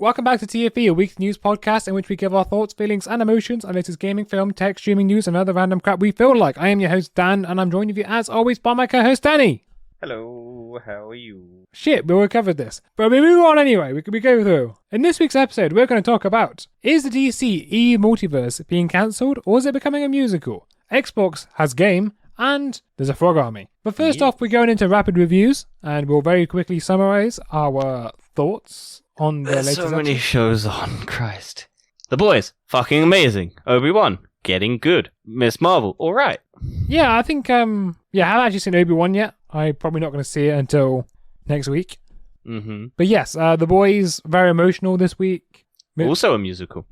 Welcome back to TFE, a weekly news podcast in which we give our thoughts, feelings, and emotions on latest gaming, film, tech, streaming news, and other random crap we feel like. I am your host, Dan, and I'm joined with you as always by my co-host, Danny. Hello, how are you? Shit, we covered this. But we move on anyway, we go through. In this week's episode, we're going to talk about, is the DC EU multiverse being cancelled, or is it becoming a musical? Xbox has game, and there's a frog army. But first off, we're going into rapid reviews, and we'll very quickly summarize our thoughts on the latest so many episode. shows on, Christ. The Boys, fucking amazing. Obi-Wan, getting good. Miss Marvel, alright. Yeah, I think, I haven't actually seen Obi-Wan yet. I'm probably not going to see it until next week. Mm-hmm. But yes, The Boys, very emotional this week. Also a musical.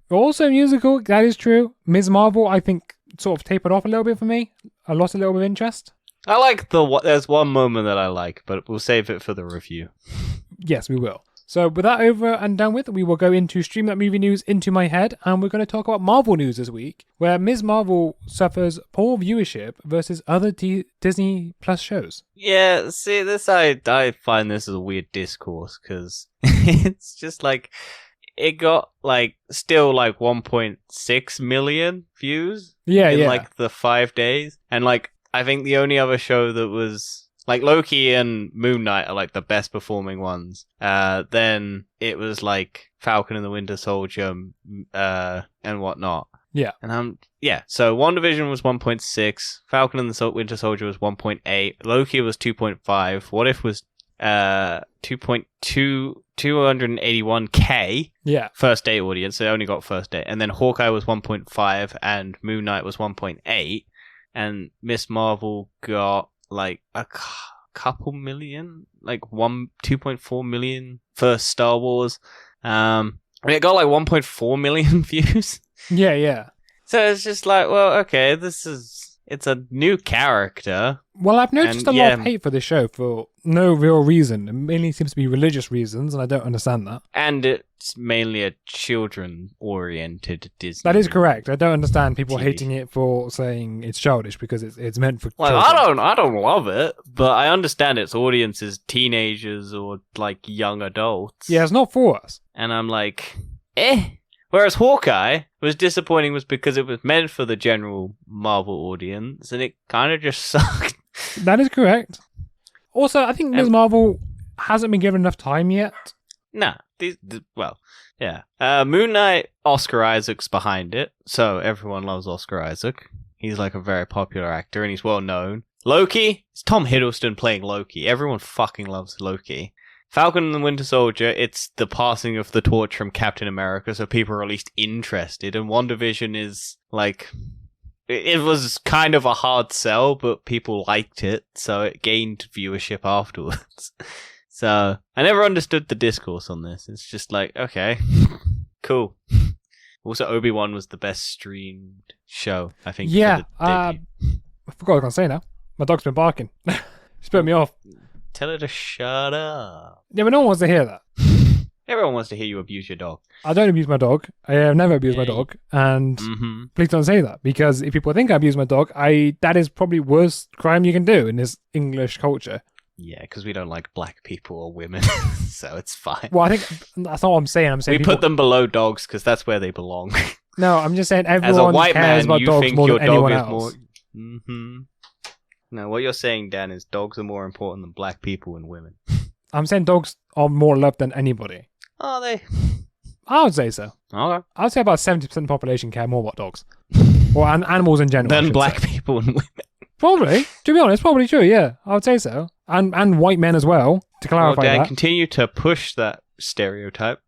Also musical, that is true. Ms. Marvel, I think, sort of tapered off a little bit for me. I lost a little bit of interest. I like there's one moment that I like, but we'll save it for the review. Yes, we will. So with that over and done with, we will go into Stream That Movie News into my head, and we're going to talk about Marvel news this week, where Ms. Marvel suffers poor viewership versus other Disney Plus shows. Yeah, see, I find this as a weird discourse, because it's just like, it got, still 1.6 million views in, the 5 days, and, I think the only other show that was... Loki and Moon Knight are, the best performing ones. Then it was, Falcon and the Winter Soldier, and whatnot. Yeah. And so WandaVision was 1.6, Falcon and the Winter Soldier was 1.8, Loki was 2.5, What If was 281k. Yeah. First day audience, so they only got first day. And then Hawkeye was 1.5, and Moon Knight was 1.8, and Miss Marvel got... a couple million, 2.4 million for Star Wars. It got 1.4 million views. Yeah. So it's just okay, it's a new character. Well, I've noticed a lot of hate for this show for no real reason. It mainly seems to be religious reasons, and I don't understand that. And it's mainly a children-oriented Disney. That is correct. I don't understand people TV. hating it for saying it's childish because it's meant for children. I don't love it, but I understand its audience is teenagers or young adults. Yeah, it's not for us. And I'm eh. Whereas Hawkeye was disappointing was because it was meant for the general Marvel audience, and it kind of just sucked. That is correct. Also, I think Ms. Marvel hasn't been given enough time yet. Nah. Moon Knight, Oscar Isaac's behind it, so everyone loves Oscar Isaac. He's a very popular actor, and he's well known. Loki, it's Tom Hiddleston playing Loki. Everyone fucking loves Loki. Falcon and the Winter Soldier, it's the passing of the torch from Captain America, so people are at least interested. And WandaVision is, it was kind of a hard sell, but people liked it, so it gained viewership afterwards. So, I never understood the discourse on this. It's just okay, cool. Also, Obi-Wan was the best streamed show, I think. Yeah, for the debut. I forgot what I was going to say now. My dog's been barking. She's put me off. Tell her to shut up. Yeah, but no one wants to hear that. Everyone wants to hear you abuse your dog. I don't abuse my dog. I have never abused my dog. And please don't say that. Because if people think I abuse my dog, that is probably worst crime you can do in this English culture. Yeah, because we don't like black people or women. So it's fine. Well, I think that's not what I'm saying. I'm saying we put them below dogs because that's where they belong. No, I'm just saying everyone As a white cares man, about you dogs think more your than dog anyone is else. more... No, what you're saying, Dan, is dogs are more important than black people and women. I'm saying dogs are more loved than anybody. Are they? I would say so. Okay. I would say about 70% of the population care more about dogs. Or animals in general. Than black people and women. Probably. To be honest, probably true, yeah. I would say so. And white men as well, to clarify Dan, that. continue to push that stereotype.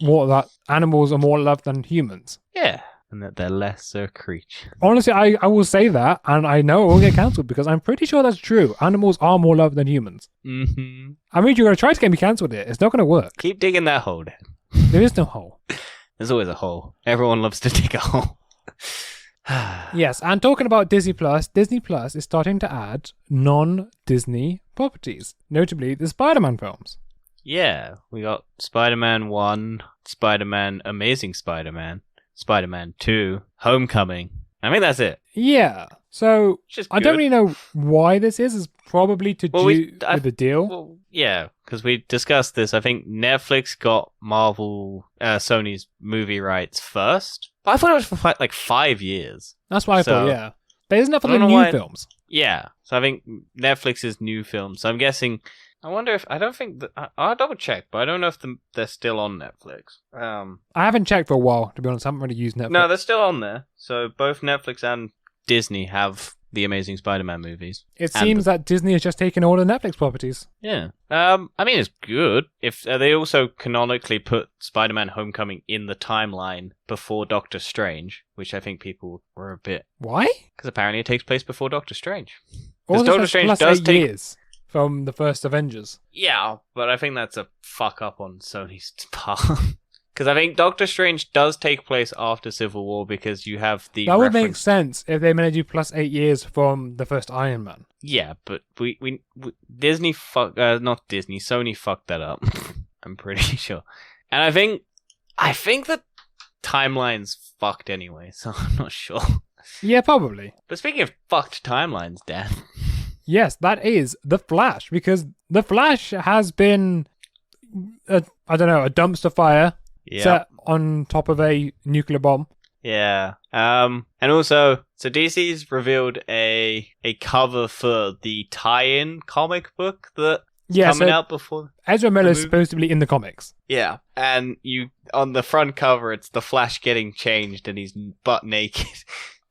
What, that animals are more loved than humans? Yeah. And that they're lesser creatures. Honestly, I will say that, and I know it will get cancelled because I'm pretty sure that's true. Animals are more loved than humans. Mm-hmm. I mean, you're going to try to get me cancelled here. It's not going to work. Keep digging that hole, Dan. There is no hole. There's always a hole. Everyone loves to dig a hole. Yes, and talking about Disney Plus is starting to add non-Disney properties, notably the Spider-Man films. Yeah, we got Spider-Man 1, Spider-Man Amazing Spider-Man, Spider-Man 2, Homecoming. I mean, that's it. Yeah. So Which is I don't good. really know why this is. It's probably to do with the deal. Well, yeah, because we discussed this. I think Netflix got Sony's movie rights first. But I thought it was for like 5 years. That's what I thought, So- yeah. But isn't that for I the don't know new why- films? Yeah, so I think Netflix's new films. So I'm guessing. I wonder if I don't think that I'll double check, but I don't know if they're still on Netflix. I haven't checked for a while, to be honest. I haven't really used Netflix. No, they're still on there. So both Netflix and Disney have the Amazing Spider-Man movies. It seems that Disney has just taken all the Netflix properties. Yeah. I mean, it's good. If they also canonically put Spider-Man: Homecoming in the timeline before Doctor Strange, which I think people were a bit, Why? because apparently it takes place before Doctor Strange. Also Doctor says Strange plus does 8 take- years from the first Avengers. Yeah, but I think that's a fuck up on Sony's part. Because I think Doctor Strange does take place after Civil War because you have the That would make reference- sense if they managed to do plus 8 years from the first Iron Man. Yeah, but we Disney not Disney, Sony fucked that up. I'm pretty sure. And I think the timeline's fucked anyway, so I'm not sure. Yeah, probably. But speaking of fucked timelines, Dan. Yes, that is The Flash, because The Flash has been, a dumpster fire Yeah. set on top of a nuclear bomb. Yeah. And also, so DC's revealed a cover for the tie-in comic book that's Yeah, coming so out before. Ezra Miller is movie? supposed to be in the comics. Yeah. And on the front cover, it's the Flash getting changed and he's butt naked.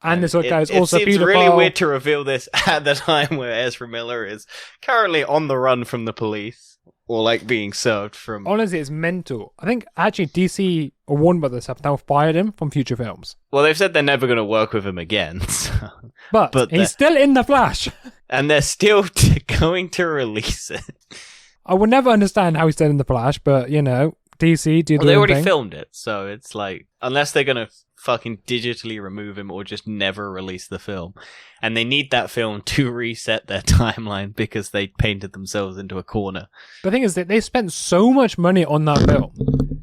And this guy is it also seems pedophile. really weird to reveal this at the time where Ezra Miller is currently on the run from the police, or like being served from. Honestly, it's mental. I think actually DC or Warner Brothers have now fired him from future films. Well, they've said they're never going to work with him again, so. But But he's still in The Flash. And they're still going to release it. I will never understand how he's still in The Flash, but, DC do Well, the they own already thing. filmed it, so it's like unless they're going to fucking digitally remove him or just never release the film, and they need that film to reset their timeline because they painted themselves into a corner. The thing is that they spent so much money on that film.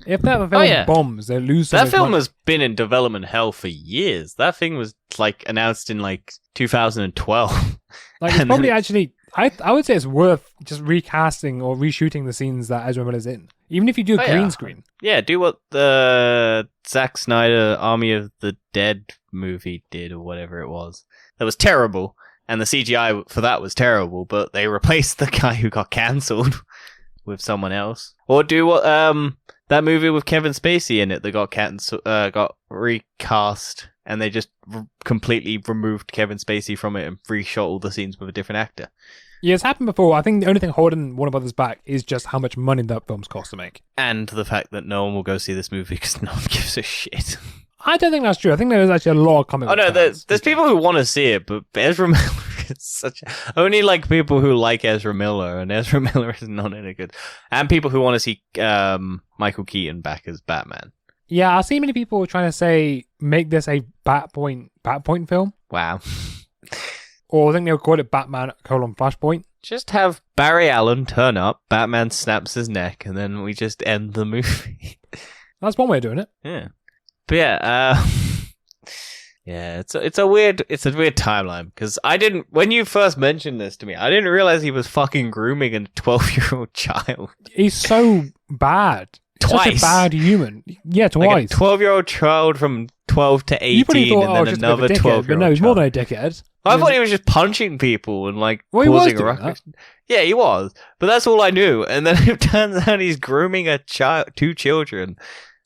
If that film yeah. bombs, they lose so That much film money. has been in development hell for years. That thing was like announced in like 2012. Like, it's and probably then actually... I would say it's worth just recasting or reshooting the scenes that Ezra Miller's in. Even if you do a Oh, green yeah. screen. Yeah, do what the Zack Snyder Army of the Dead movie did, or whatever it was. That was terrible, and the CGI for that was terrible, but they replaced the guy who got cancelled with someone else. Or do what that movie with Kevin Spacey in it that got recast, and they just completely removed Kevin Spacey from it and reshot all the scenes with a different actor. Yeah, it's happened before. I think the only thing holding Warner Brothers back is just how much money that film's cost to make. And the fact that no one will go see this movie because no one gives a shit. I don't think that's true. I think there's actually a lot of comic Oh book no, fans. there's people who want to see it, but Ezra Miller is such only like people who like Ezra Miller, and Ezra Miller is not in a good, and people who want to see Michael Keaton back as Batman. Yeah, I see many people trying to say make this a Batpoint film, Wow. or I think they'll call it Batman: Flashpoint. Just have Barry Allen turn up, Batman snaps his neck, and then we just end the movie. That's one way of doing it. Yeah. But yeah, yeah, it's a weird timeline because when you first mentioned this to me, I didn't realize he was fucking grooming a 12-year-old child. He's so bad. Such a Twice. bad human. Yeah, twice. Like a 12-year-old child from 12 to 18, You probably thought, and then just a bit of a another dickhead, 12-year-old but no, he's more child. than a dickhead. I thought he was just punching people and like Well, he was causing a doing ruckus. Yeah, he was, but that's all I knew. And then it turns out he's grooming two children,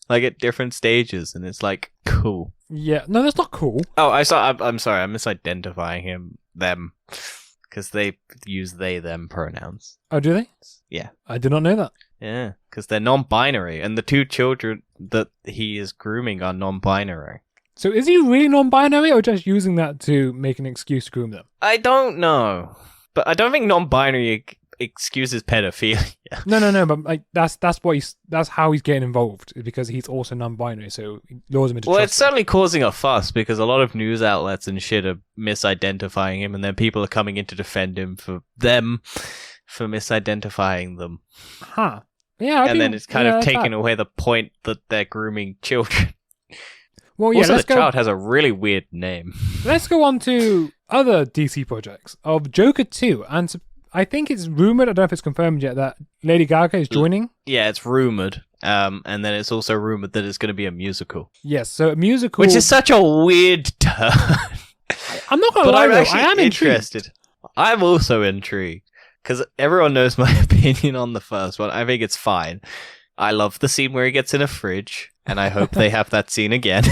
like at different stages, and it's like cool. Yeah, no, that's not cool. Oh, I'm sorry, I'm misidentifying them because they use they/them pronouns. Oh, do they? Yeah. I did not know that. Yeah, because they're non-binary, and the two children that he is grooming are non-binary. So is he really non-binary or just using that to make an excuse to groom them? I don't know, but I don't think non-binary excuses pedophilia. No, but like that's how he's getting involved, is because he's also non-binary, so he lures him into Well, trust it's certainly causing a fuss because a lot of news outlets and shit are misidentifying him, and then people are coming in to defend him for misidentifying them. Huh. Yeah, And then it's kind of taking away the point that they're grooming children. Well, yeah, Also, let's the go. child has a really weird name. Let's go on to other DC projects of Joker 2, and I think it's rumored. I don't know if it's confirmed yet that Lady Gaga is joining. Yeah, it's rumored. And then it's also rumored that it's going to be a musical. Yes, so a musical, Which is such a weird turn. I'm not gonna But lie, I'm though, actually I am interested. I'm also intrigued. Because everyone knows my opinion on the first one. I think it's fine. I love the scene where he gets in a fridge. And I hope they have that scene again.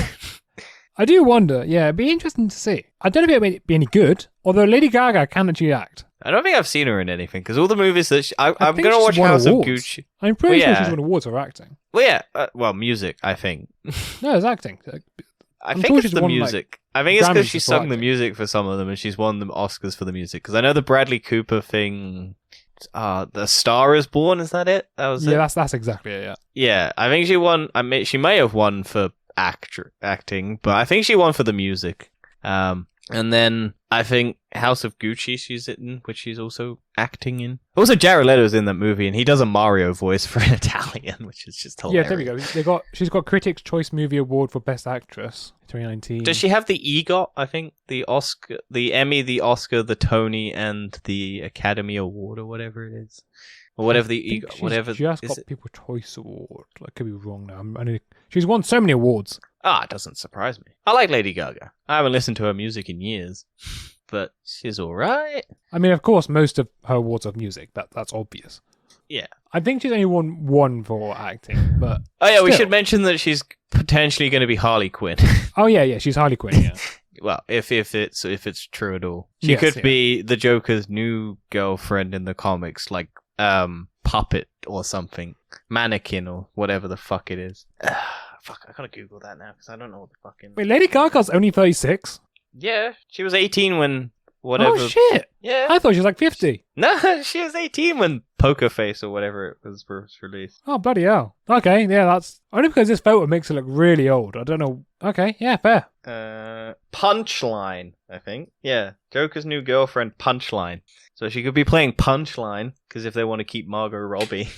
I do wonder. Yeah, it'd be interesting to see. I don't know if it'd be any good. Although Lady Gaga can actually act. I don't think I've seen her in anything. Because all the movies that I'm think going to she's watch won House awards. of Gucci. I'm pretty Well, sure yeah. she's won awards for acting. Well, yeah. Well, music, I think. No, it's acting. I I'm think sure it's she's the won, like, music. I think it's because Grammys she for sung the acting. music for some of them, and she's won the Oscars for the music. Because I know the Bradley Cooper thing, The Star Is Born. Is that it? That was Yeah, it. that's exactly it. Yeah. Yeah, I think she won. She may have won for acting, but I think she won for the music. And then I think House of Gucci she's in, which she's also acting in. Also, Jared Leto's in that movie, and he does a Mario voice for an Italian, which is just hilarious. Yeah, there we go. She's got Critics' Choice Movie Award for Best Actress 2019. Does she have the EGOT? I think the Oscar, the Emmy, the Oscar, the Tony, and the Academy Award, or whatever it is, or whatever the think EGOT, she's whatever. just is got it? People's Choice Award. I could be wrong now. She's won so many awards. It doesn't surprise me. I like Lady Gaga. I haven't listened to her music in years, but she's all right. I mean, of course, most of her awards are music. That's obvious. Yeah. I think she's only won one for acting, but Oh yeah, we still. should mention that she's potentially going to be Harley Quinn. Oh yeah, she's Harley Quinn. Yeah. Well, if it's true at all, she Yes, could yeah. be the Joker's new girlfriend in the comics, like puppet or something, mannequin or whatever the fuck it is. Fuck, I gotta Google that now because I don't know what the fucking. Wait, Lady Gaga's only 36. Yeah, she was 18 when whatever. Oh shit! Yeah, I thought she was like 50. no, she was 18 when Poker Face or whatever it was first released. Oh bloody hell! Okay, yeah, that's only because this photo makes her look really old. I don't know. Okay, yeah, fair. Punchline, I think. Yeah, Joker's new girlfriend, Punchline. So she could be playing Punchline because if they want to keep Margot Robbie.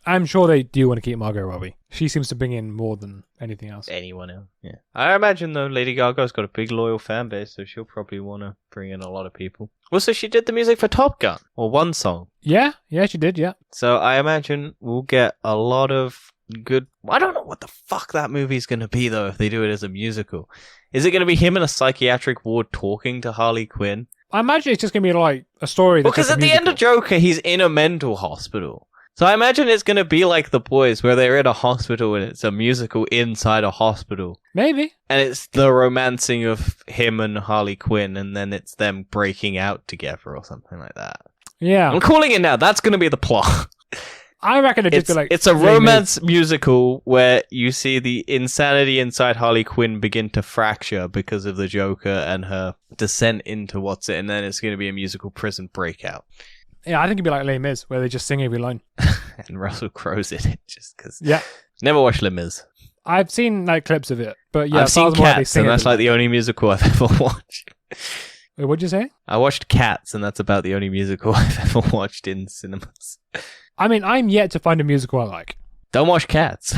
I'm sure they do want to keep Margot Robbie. She seems to bring in more than anything else. Anyone else. Yeah. I imagine, though, Lady Gaga's got a big loyal fan base, so she'll probably want to bring in a lot of people. Also, she did the music for Top Gun, or one song. Yeah, she did. Yeah. So I imagine we'll get a lot of good... I don't know what the fuck that movie's going to be, though, if they do it as a musical. Is it going to be him in a psychiatric ward talking to Harley Quinn? I imagine it's just gonna be like a story. Because at the end of Joker, he's in a mental hospital. So I imagine it's going to be like The Boys, where they're in a hospital and it's a musical inside a hospital. Maybe. And it's the romancing of him and Harley Quinn, and then it's them breaking out together or something like that. Yeah. I'm calling it now. That's going to be the plot. I reckon it'd just be like It's a Les Mis. romance musical where you see the insanity inside Harley Quinn begin to fracture because of the Joker and her descent into what's it, and then it's going to be a musical prison breakout. Yeah, I think it'd be like Les Mis, where they just sing every line. And Russell Crowe's in it, just because. Yeah. Never watched Les Mis. I've seen like clips of it, but yeah, I've seen Stars More, they Cats, sing and that's every like the only musical I've ever watched. Wait, what'd you say? I watched Cats, and that's about the only musical I've ever watched in cinemas. I mean, I'm yet to find a musical I like. Don't watch Cats.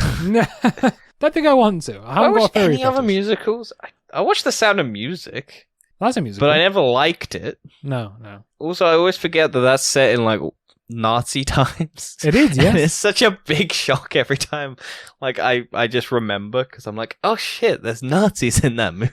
Don't think I want to. I haven't got a furry any other fetish. musicals. I watched The Sound of Music, That's a musical. but I never liked it. No. Also, I always forget that that's set in like Nazi times. It is, And yes. it's such a big shock every time. Like I just remember because I'm like, oh shit, there's Nazis in that movie.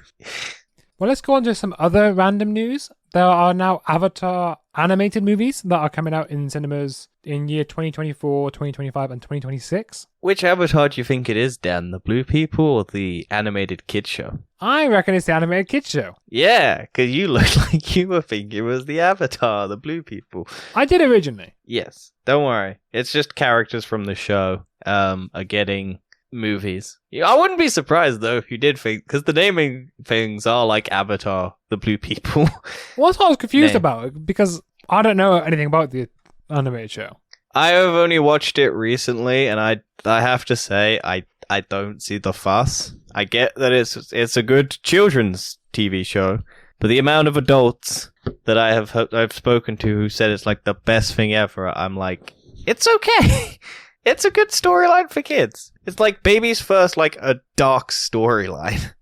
Well, let's go on to some other random news. There are now Avatar animated movies that are coming out in cinemas in year 2024, 2025, and 2026. Which Avatar do you think it is, Dan? The Blue People or the animated kid show? I reckon it's the animated kids show. Yeah, because you look like you were thinking it was the Avatar, the Blue People. I did originally. Yes, don't worry. It's just characters from the show are getting movies. Yeah, I wouldn't be surprised though if you did think, because the naming things are like Avatar, the Blue People. Well, that's what I was confused Name. about, because I don't know anything about the animated show. I have only watched it recently, and I have to say I don't see the fuss. I get that it's a good children's TV show, but the amount of adults that I've spoken to who said it's like the best thing ever, I'm like, it's okay. It's a good storyline for kids. It's like Baby's first, like, a dark storyline.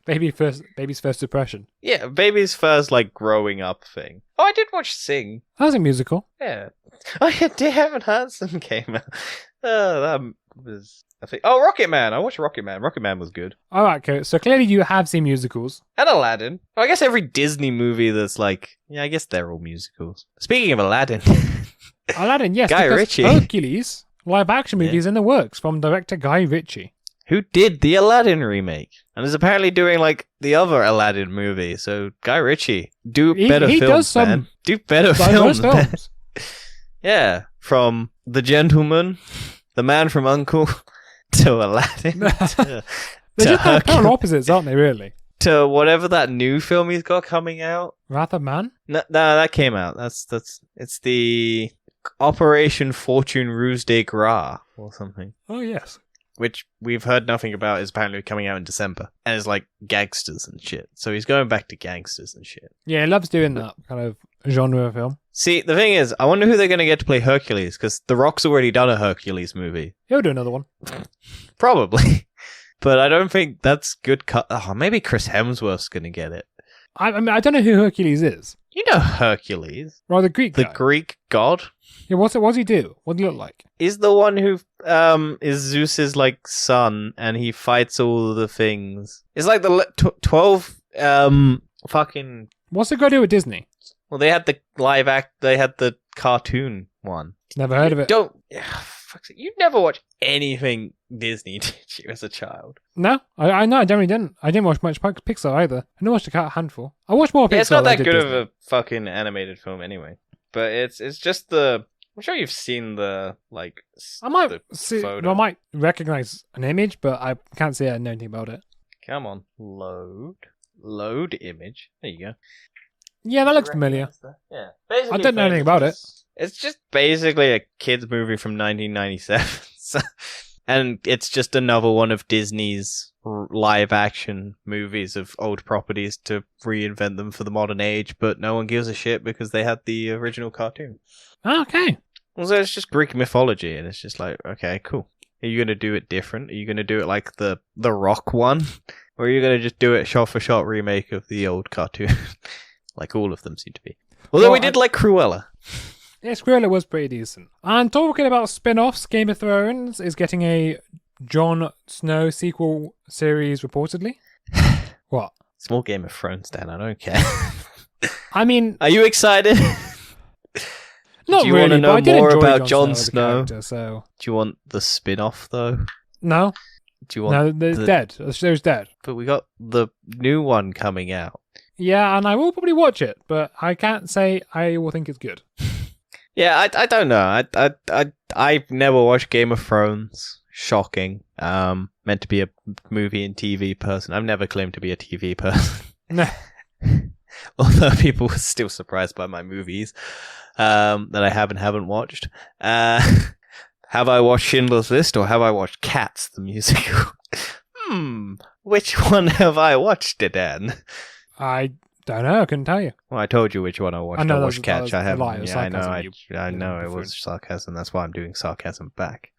Baby's first depression. Yeah, Baby's first, like, growing up thing. Oh, I did watch Sing. That was a musical. Yeah. Oh, yeah, Devin Hansen came out. That was... I think. Oh, Rocket Man! I watched Rocket Man. Rocket Man was good. Alright, okay. So clearly you have seen musicals. And Aladdin. Well, I guess every Disney movie that's like... Yeah, I guess they're all musicals. Speaking of Aladdin... Aladdin, yes. Guy because Ritchie. Hercules, live action movies in the works from director Guy Ritchie. Who did the Aladdin remake. And is apparently doing, like, the other Aladdin movie. So, Guy Ritchie, do better he films, does some man. Do better diverse films. Yeah. From The Gentleman, The Man from U.N.C.L.E., to Aladdin, They're to just kind of Hercules, opposites, aren't they, really? to whatever that new film he's got coming out. Wrath of Man? No, that came out. It's the Operation Fortune Ruse de Gras or something, Oh, yes. which we've heard nothing about. Is apparently coming out in December and is like gangsters and shit. So he's going back to gangsters and shit. Yeah, he loves doing that kind of genre of film. See, the thing is, I wonder who they're going to get to play Hercules, because The Rock's already done a Hercules movie. He'll do another one. Probably. But I don't think that's good cut. Oh, maybe Chris Hemsworth's going to get it. I mean, I don't know who Hercules is. You know Hercules. Right, the Greek The guy. Greek god. Yeah, what does he do? What does he look like? Is the one who is Zeus's like son, and he fights all the things. It's like the 12 fucking... What's it got to do with Disney? Well, they had the they had the cartoon one. Never heard of it. You never watch anything Disney, did you, as a child? No, I know, I generally didn't. I didn't watch much Pixar either. I only watched a handful. I watched more Pixar. Yeah, it's not than I that did good Disney. of a fucking animated film anyway. But it's just the... I'm sure you've seen the, like, I might the see. photo. I might recognize an image, but I can't say I know anything about it. Come on. Load image. There you go. Yeah, that looks familiar. Yeah. I don't know anything about it. It's just basically a kid's movie from 1997. And it's just another one of Disney's live action movies of old properties to reinvent them for the modern age, but no one gives a shit because they had the original cartoon. Okay. So it's just Greek mythology, and it's just like, okay, cool. Are you going to do it different? Are you going to do it like the Rock one? Or are you going to just do it shot-for-shot remake of the old cartoon? Like all of them seem to be. Although we did like Cruella. Yes, Cruella was pretty decent. And talking about spin-offs, Game of Thrones is getting a Jon Snow sequel series reportedly. What? Small Game of Thrones, Dan. I don't care. I mean... Are you excited? Not Do you really, want to but I know did more enjoy about Jon Jon Snow as a Snow? character, so... Do you want the spin-off, though? No. Do you want No, it's dead. The show's dead. But we got the new one coming out. Yeah, and I will probably watch it, but I can't say I will think it's good. Yeah, I don't know. I've never watched Game of Thrones. Shocking. Meant to be a movie and TV person. I've never claimed to be a TV person. No. Although people were still surprised by my movies that I haven't watched. Have I watched Schindler's List or have I watched Cats, the musical? Which one have I watched, Dan? I don't know. I couldn't tell you. Well, I told you which one I watched. I know, I watched that Cats. was I a haven't. lie, it was Yeah, I know. sarcasm. I know it different. was sarcasm. That's why I'm doing sarcasm back.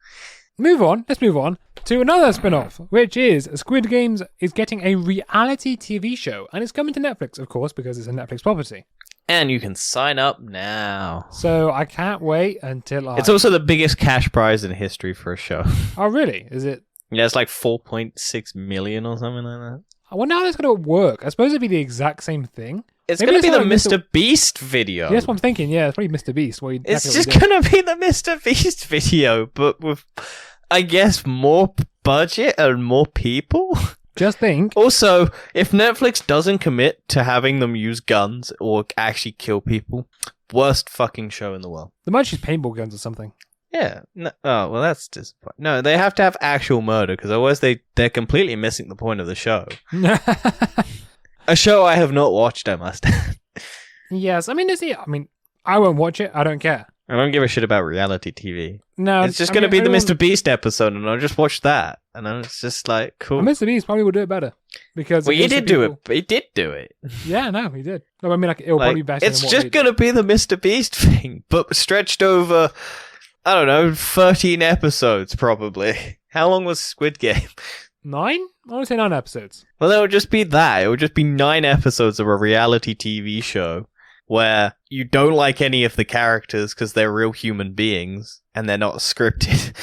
Let's move on to another spin-off, which is Squid Games is getting a reality TV show, and it's coming to Netflix, of course, because it's a Netflix property. And you can sign up now. So I can't wait until It's also the biggest cash prize in history for a show. Oh, really? Is it? Yeah, it's like 4.6 million or something like that. I wonder how that's going to work. I suppose it'd be the exact same thing. It's Maybe going to be the it's like Mr. Beast video. Yeah, that's what I'm thinking. Yeah, it's probably Mr. Beast. Well, It's just going to be the Mr. Beast video, but with, I guess, more budget and more people. Just think. Also, if Netflix doesn't commit to having them use guns or actually kill people, worst fucking show in the world. They might use paintball guns or something. Yeah. No, oh, well, that's disappointing. No, they have to have actual murder, because otherwise they're completely missing the point of the show. A show I have not watched, I must add. Yes, I mean, I won't watch it. I don't care. I don't give a shit about reality TV. No, It's just going to be the Mr. Beast episode, and I'll just watch that. And it's just like, cool. Mr. Beast probably will do it better. Because Well, he did do it. He did do it. Yeah, no, he did. No, I mean, like, it'll probably be better It's than what just they going to be the Mr. Beast thing, but stretched over, I don't know, 13 episodes, probably. How long was Squid Game? 9? I want to say 9 episodes. Well, it would just be that. It would just be 9 episodes of a reality TV show where you don't like any of the characters because they're real human beings and they're not scripted.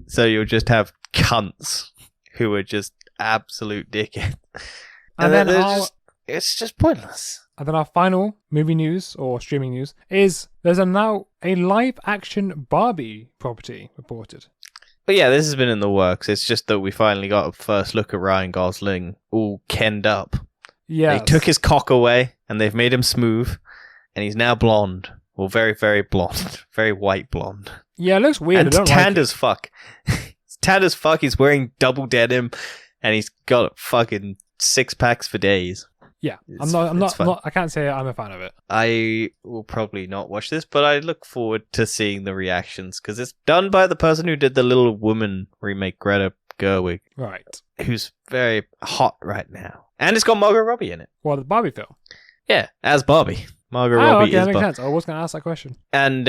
So you'll just have cunts who are just absolute dickheads. And then it's just pointless. And then our final movie news or streaming news is there's now a live action Barbie property reported. But yeah, this has been in the works. It's just that we finally got a first look at Ryan Gosling all kenned up. Yeah. They took his cock away and they've made him smooth and he's now blonde. Well, very, very blonde. Very white blonde. Yeah, it looks weird. And tanned as fuck. He's tanned as fuck. He's wearing double denim and he's got fucking 6-packs for days. Yeah, I'm not. I can't say I'm a fan of it. I will probably not watch this, but I look forward to seeing the reactions because it's done by the person who did the Little Woman remake, Greta Gerwig, Right. who's very hot right now, and it's got Margot Robbie in it. Well, the Barbie film. Yeah, as Barbie. Margot Oh, Robbie okay, that is makes Barbie. sense. I was going to ask that question. And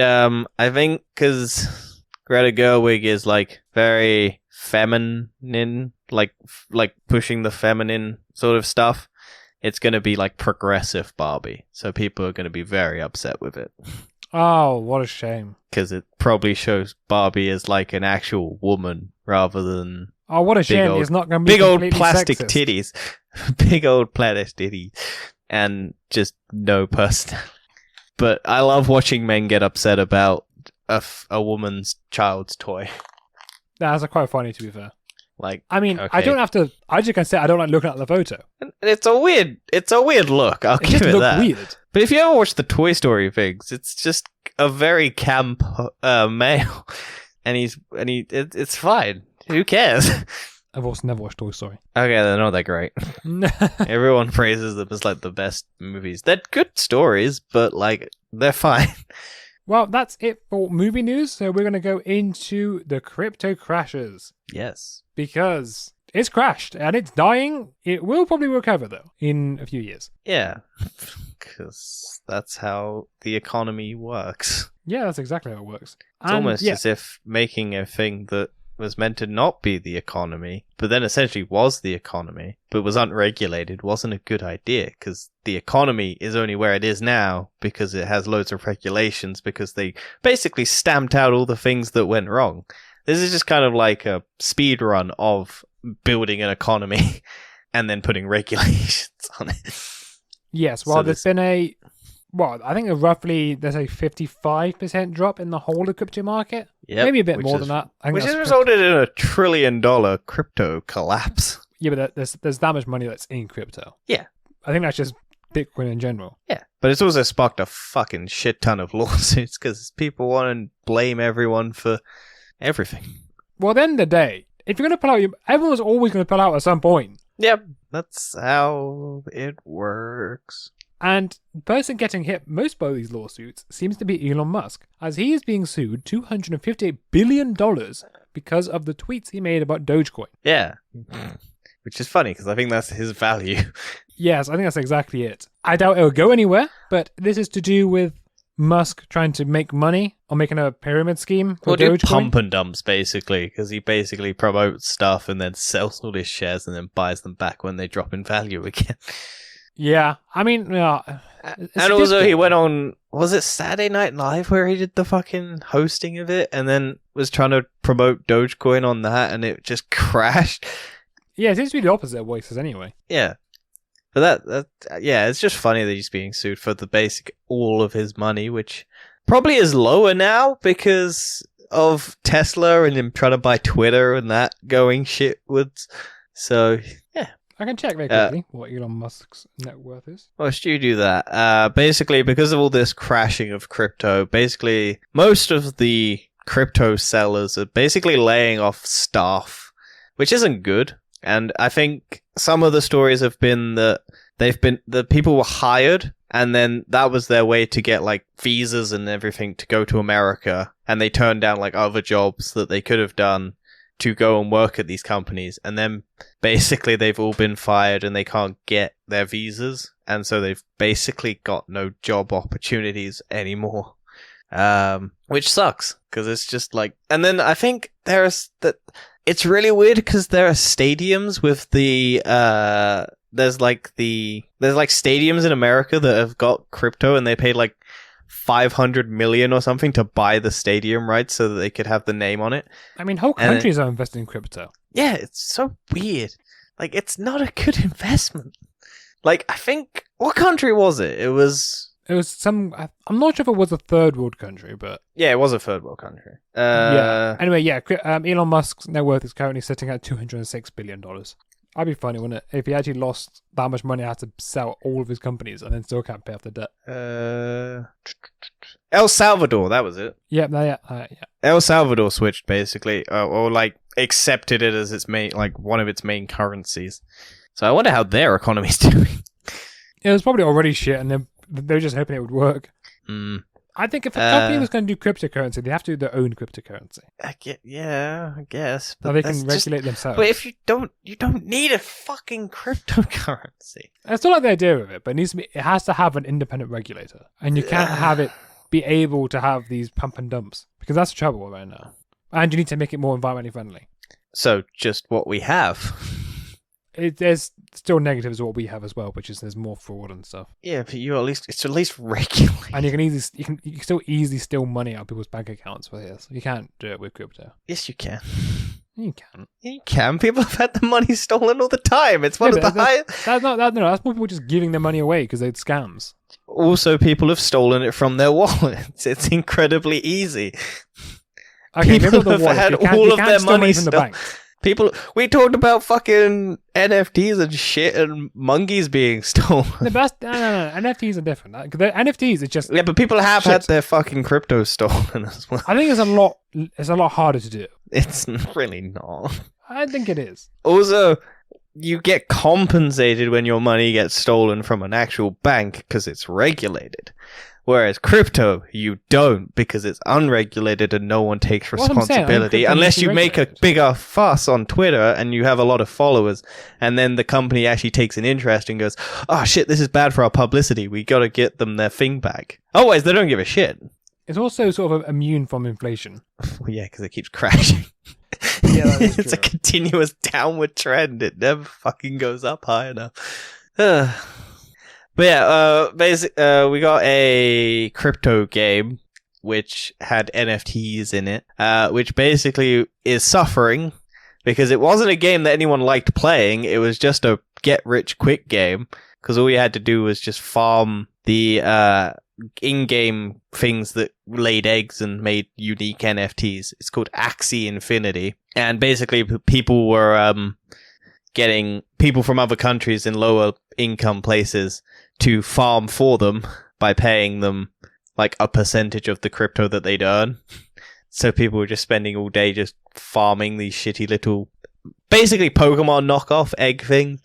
I think because Greta Gerwig is like very feminine, like pushing the feminine sort of stuff. It's going to be like progressive Barbie. So people are going to be very upset with it. Oh, what a shame. Because it probably shows Barbie as like an actual woman rather than... Oh, what a shame. old- It's not going to be big old completely plastic sexist. titties. Big old plastic titties. And just no personality. But I love watching men get upset about a woman's child's toy. That's quite funny, to be fair. Like, I mean, okay. I don't have to... I just can say I don't like looking at the photo. It's a weird look. I'll It give just it looks that. weird. But if you ever watch the Toy Story things, it's just a very camp male, and it's fine. Who cares? I've also never watched Toy Story. Okay, they're not that great. Everyone praises them as like the best movies. They're good stories, but like they're fine. Well, that's it for movie news. So we're going to go into the crypto crashes. Yes. Because it's crashed and it's dying. It will probably recover, though, in a few years. Yeah, because that's how the economy works. Yeah, that's exactly how it works. It's almost as if making a thing that was meant to not be the economy, but then essentially was the economy, but was unregulated, wasn't a good idea, because the economy is only where it is now because it has loads of regulations, because they basically stamped out all the things that went wrong. This is just kind of like a speed run of building an economy and then putting regulations on it. Yes, well, there's been I think there's a 55% drop in the whole of crypto market. Yep, Maybe a bit more than that. Which has resulted in a $1 trillion crypto collapse. Yeah, but there's that much money that's in crypto. Yeah. I think that's just Bitcoin in general. Yeah, but it's also sparked a fucking shit ton of lawsuits because people want to blame everyone for everything. Well, at the end of the day, if you're going to pull out, everyone's always going to pull out at some point. Yep, that's how it works. And the person getting hit most by these lawsuits seems to be Elon Musk, as he is being sued $258 billion because of the tweets he made about Dogecoin. Yeah, which is funny because I think that's his value. Yes, I think that's exactly it. I doubt it'll go anywhere, but this is to do with Musk trying to make money or making a pyramid scheme for Well, do Dogecoin. pump and dumps, basically, because he basically promotes stuff and then sells all his shares and then buys them back when they drop in value again. Yeah, I mean, and also he went on, was it Saturday Night Live where he did the fucking hosting of it and then was trying to promote Dogecoin on that and it just crashed? Yeah, it seems to be the opposite of what he says anyway. Yeah. But yeah, it's just funny that he's being sued for the basic all of his money, which probably is lower now because of Tesla and him trying to buy Twitter and that going shitwards. So, yeah. I can check very quickly what Elon Musk's net worth is. Well, should you do that? Basically, because of all this crashing of crypto, basically, most of the crypto sellers are basically laying off staff, which isn't good. And I think some of the stories have been that the people were hired and then that was their way to get like visas and everything to go to America. And they turned down like other jobs that they could have done to go and work at these companies. And then basically they've all been fired and they can't get their visas. And so they've basically got no job opportunities anymore. Which sucks because it's just like, and then I think it's really weird because there are stadiums with the there's like stadiums in America that have got crypto, and they paid like 500 million or something to buy the stadium rights so that they could have the name on it. I mean, whole countries are investing in crypto. Yeah, it's so weird. Like, it's not a good investment. Like, I think, what country was it? It was some, I'm not sure if it was a third world country, but... Yeah, it was a third world country. Yeah. Anyway, yeah, Elon Musk's net worth is currently sitting at $206 billion. That'd be funny, wouldn't it? If he actually lost that much money, had to sell all of his companies and then still can't pay off the debt. El Salvador, that was it. Yeah. El Salvador switched, basically, or like accepted it as its main, like one of its main currencies. So I wonder how their economy's doing. It was probably already shit, and they were just hoping it would work. I think if a company was going to do cryptocurrency, they have to do their own cryptocurrency. I guess. But they can regulate themselves. But if you don't need a fucking cryptocurrency. I still like the idea of it, but it has to have an independent regulator, and you can't have it be able to have these pump and dumps, because that's the trouble right now. And you need to make it more environmentally friendly. So just what we have. There's still negatives of what we have as well, which is there's more fraud and stuff. Yeah, but it's at least regulated. And you can still easily steal money out of people's bank accounts for this. You can't do it with crypto. Yes, you can. You can. You can. People have had the money stolen all the time. It's one of the highest. That's more people just giving their money away because it's scams. Also, people have stolen it from their wallets. It's incredibly easy. Okay, people have had all of their money from the bank. We talked about fucking NFTs and shit and monkeys being stolen. No, NFTs are different. The NFTs are just... Yeah, but people have had their fucking crypto stolen as well. I think it's a lot harder to do. It's really not. I think it is. Also, you get compensated when your money gets stolen from an actual bank because it's regulated. Whereas crypto, you don't, because it's unregulated and no one takes responsibility unless you make a bigger fuss on Twitter and you have a lot of followers, and then the company actually takes an interest and goes, oh shit, this is bad for our publicity, we gotta get them their thing back. Otherwise, they don't give a shit. It's also sort of immune from inflation. Well, yeah, because it keeps crashing. Yeah, that is It's true. a continuous downward trend. It never fucking goes up high enough. But yeah, we got a crypto game which had NFTs in it, which basically is suffering because it wasn't a game that anyone liked playing. It was just a get-rich-quick game because all you had to do was just farm the in-game things that laid eggs and made unique NFTs. It's called Axie Infinity, and basically people were getting people from other countries in lower income places to farm for them by paying them like a percentage of the crypto that they'd earn. So people were just spending all day just farming these shitty little, basically Pokemon knockoff egg things.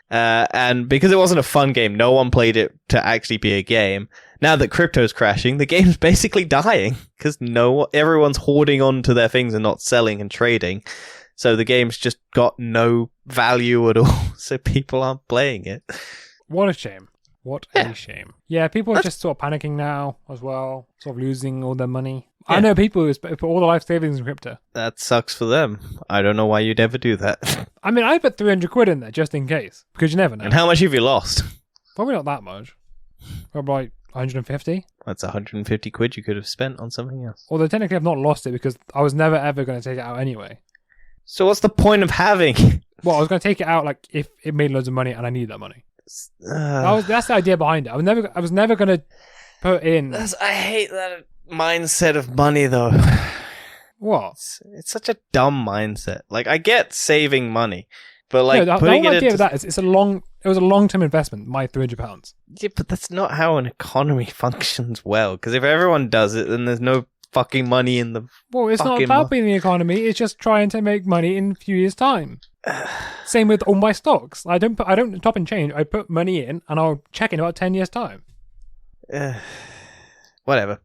And because it wasn't a fun game, no one played it to actually be a game. Now that crypto's crashing, the game's basically dying because everyone's hoarding onto their things and not selling and trading. So the game's just got no value at all. So people aren't playing it. What a shame. A shame. Yeah, people are just sort of panicking now as well, sort of losing all their money. Yeah. I know people who put all their life savings in crypto. That sucks for them. I don't know why you'd ever do that. I mean, I put 300 quid in there just in case, because you never know. And how much have you lost? Probably not that much. Probably like 150. That's 150 quid you could have spent on something else. Although technically I've not lost it because I was never ever going to take it out anyway. So what's the point of having? Well, I was going to take it out like if it made loads of money and I needed that money. That's the idea behind it. I was never going to put in. I hate that mindset of money, though. What? It's such a dumb mindset. Like, I get saving money, but like the putting whole it idea into... of that is it was a long-term investment. My £300. Yeah, but that's not how an economy functions well. Because if everyone does it, then there's no fucking money in the. Well, it's not about being the economy. It's just trying to make money in a few years' time. Same with all my stocks. I don't top and change. I put money in, and I'll check in about 10 years' time. Whatever.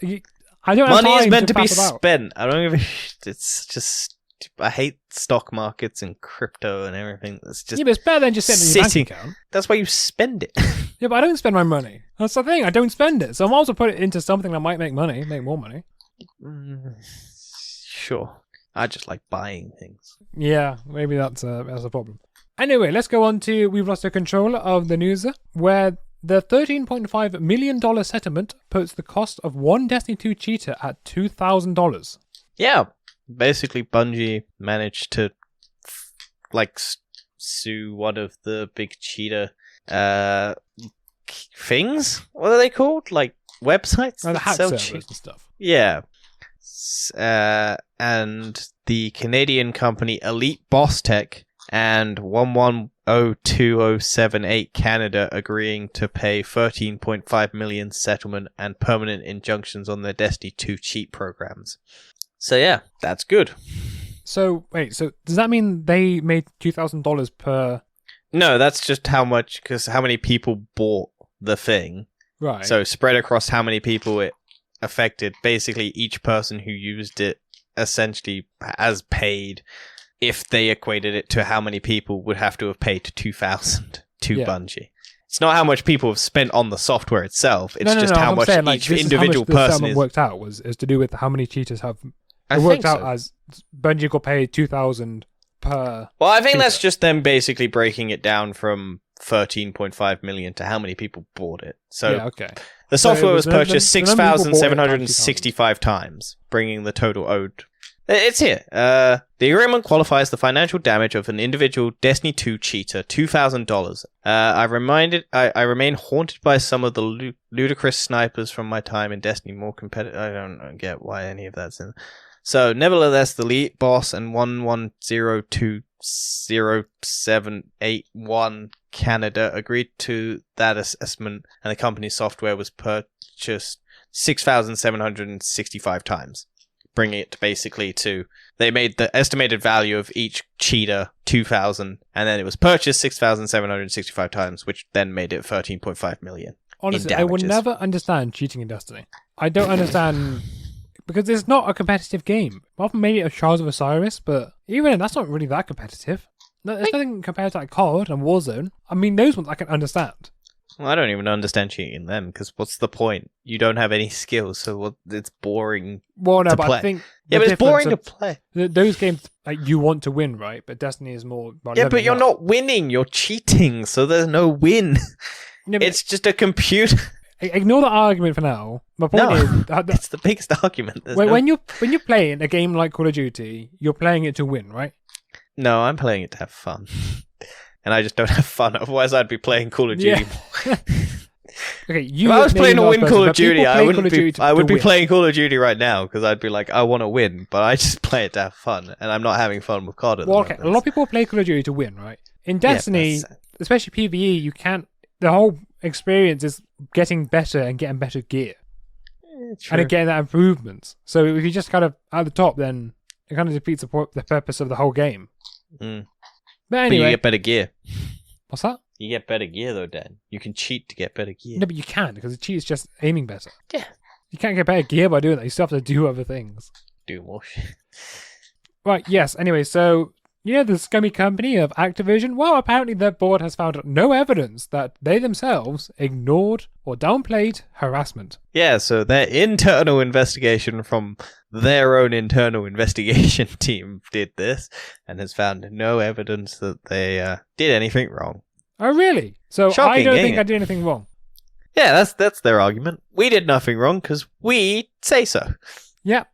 I don't have money time is meant to be about. spent. I don't give a shit. It's just. I hate stock markets and crypto and everything. It's just. Yeah, but it's better than just sitting in your bank account. That's why you spend it. Yeah, but I don't spend my money. That's the thing. I don't spend it. So I might as well put it into something that might make more money. Sure. I just like buying things. Yeah, maybe that's a problem. Anyway, let's go on to we've lost the control of the news, where the $13.5 million settlement puts the cost of one Destiny 2 cheater at $2,000. Yeah, basically Bungie managed to sue one of the big cheater things. What are they called? Like websites The that hack sell servers and stuff. Yeah. And the Canadian company Elite Boss Tech and 110278 Canada agreeing to pay 13.5 million settlement and permanent injunctions on their Destiny 2 cheat programs. So yeah, that's good. So wait, so does that mean they made $2,000 per? No, that's just how many people bought the thing. Right. So spread across how many people it affected. Basically, each person who used it essentially has paid. If they equated it to how many people would have to have paid $2,000 to Bungie. It's not how much people have spent on the software itself. It's just how much each individual person is. Worked out was to do with how many cheaters have. It worked out as Bungie got paid $2,000 per. Well, I think cheater. that's just them basically breaking it down from 13.5 million to how many people bought it. So yeah, okay. The software was purchased 6,765 times, bringing the total owed. It's here. The agreement qualifies the financial damage of an individual Destiny 2 cheater $2,000. I remain haunted by some of the ludicrous snipers from my time in Destiny. More competitive. I don't get why any of that's in. So, nevertheless, the lead boss and 11020781 Canada agreed to that assessment, and the company's software was purchased 6,765 times. Bringing it basically to, they made the estimated value of each cheater 2,000, and then it was purchased 6,765 times, which then made it 13.5 million. Honestly, I would never understand cheating in Destiny. I don't understand, because it's not a competitive game. Apart from maybe a Shards of Osiris, but even then, that's not really that competitive. No, there's nothing compared to like COD and Warzone. I mean, those ones I can understand. Well, I don't even understand cheating in them, because what's the point? You don't have any skills, so it's boring to play. I think but it's boring to play. Those games, like, you want to win, right? But Destiny is more about but you're not winning, you're cheating, so there's no win. It's just a computer. Ignore the argument for now. My point is... it's the biggest argument. When you're playing a game like Call of Duty, you're playing it to win, right? No, I'm playing it to have fun. And I just don't have fun. Otherwise, I'd be playing Call of Duty more. Okay, if I was playing to win Call of Duty, I would be playing Call of Duty right now, because I'd be like, I want to win, but I just play it to have fun, and I'm not having fun with COD at the moment. A lot of people play Call of Duty to win, right? In Destiny, especially PvE, you can't... The whole experience is getting better and getting better gear. And getting that improvements. So if you just kind of at the top, then it kind of defeats the purpose of the whole game. Mm. But anyway... But you get better gear. What's that? You get better gear, though, Dan. You can cheat to get better gear. No, but you can't, because the cheat is just aiming better. Yeah. You can't get better gear by doing that. You still have to do other things. Do more shit. Right, yes. Anyway, so, the scummy company of Activision, well, apparently their board has found no evidence that they themselves ignored or downplayed harassment. Yeah, so their internal investigation from their own internal investigation team did this, and has found no evidence that they did anything wrong. Oh, really? So Shocking, I don't think I did anything wrong. Yeah, that's their argument. We did nothing wrong because we say so. Yeah.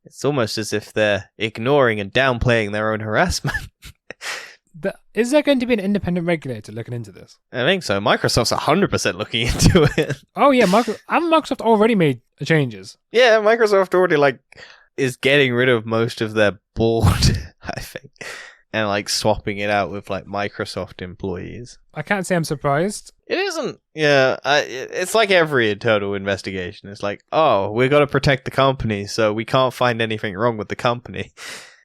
It's almost as if they're ignoring and downplaying their own harassment. Is there going to be an independent regulator looking into this? I think so. Microsoft's 100% looking into it. Oh, yeah. Microsoft already made changes. Yeah, Microsoft already, is getting rid of most of their board, I think. And, swapping it out with, Microsoft employees. I can't say I'm surprised. It isn't. Yeah, it's like every internal investigation. It's like, oh, we've got to protect the company, so we can't find anything wrong with the company.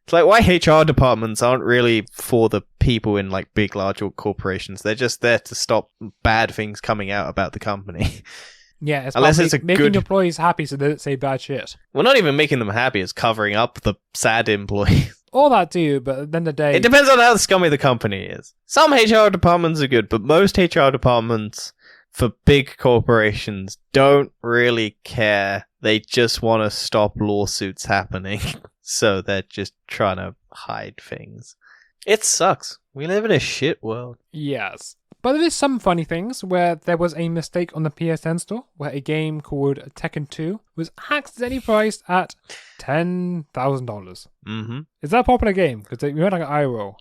It's like, why HR departments aren't really for the people in, big, large corporations. They're just there to stop bad things coming out about the company. Yeah, it's unless it's making employees happy so they don't say bad shit. Well, not even making them happy, it's covering up the sad employees. All that too, but at the end of the day... It depends on how scummy the company is. Some HR departments are good, but most HR departments for big corporations don't really care. They just want to stop lawsuits happening. So they're just trying to hide things. It sucks. We live in a shit world. Yes. But there is some funny things where there was a mistake on the PSN store where a game called Tekken 2 was accidentally priced at $10,000. Mm-hmm. Is that a popular game? Because we had like an eye roll.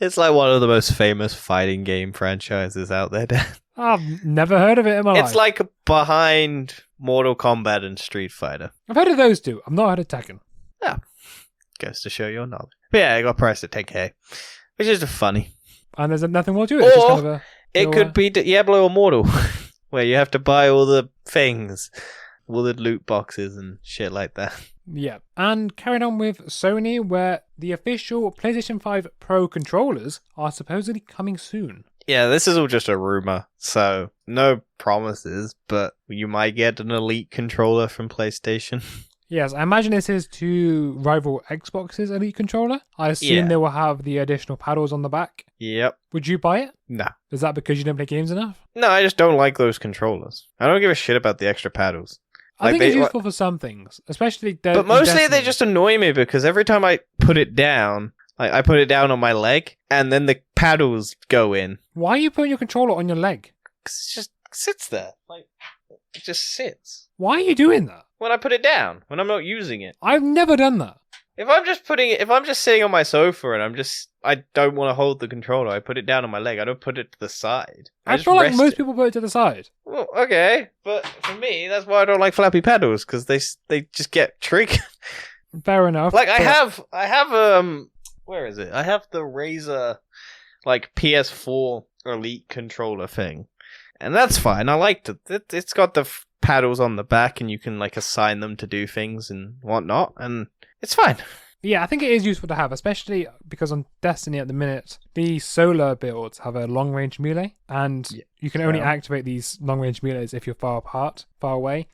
It's like one of the most famous fighting game franchises out there, Dan. I've never heard of it in my life. It's like behind Mortal Kombat and Street Fighter. I've heard of those two. I've not heard of Tekken. Yeah. Goes to show your knowledge. But yeah, it got priced at 10k, which is just funny. And there's nothing more to it. It's just kind of it could be Diablo or Mortal, where you have to buy all the things, all the loot boxes and shit like that. Yeah. And carrying on with Sony, where the official PlayStation 5 Pro controllers are supposedly coming soon. Yeah, this is all just a rumor, so no promises, but you might get an Elite controller from PlayStation. Yes, I imagine this is to rival Xbox's Elite controller. I assume they will have the additional paddles on the back. Yep. Would you buy it? No. Is that because you don't play games enough? No, I just don't like those controllers. I don't give a shit about the extra paddles. I think it's useful for some things, especially... But mostly they just annoy me because every time I put it down, like I put it down on my leg, and then the paddles go in. Why are you putting your controller on your leg? Because it just sits there. Like, it just sits. Why are you doing that? When I put it down, when I'm not using it. I've never done that. If I'm just sitting on my sofa and I don't want to hold the controller, I put it down on my leg. I don't put it to the side. I feel like most people put it to the side. Well, okay, but for me, that's why I don't like flappy paddles, because they just get triggered. Fair enough. Like I have where is it? I have the Razer like PS4 Elite controller thing, and that's fine. I liked it. It's got the paddles on the back, and you can like assign them to do things and whatnot, and it's fine. Yeah, I think it is useful to have, especially because on Destiny at the minute, the solar builds have a long-range melee, and you can only activate these long-range melees if you're far away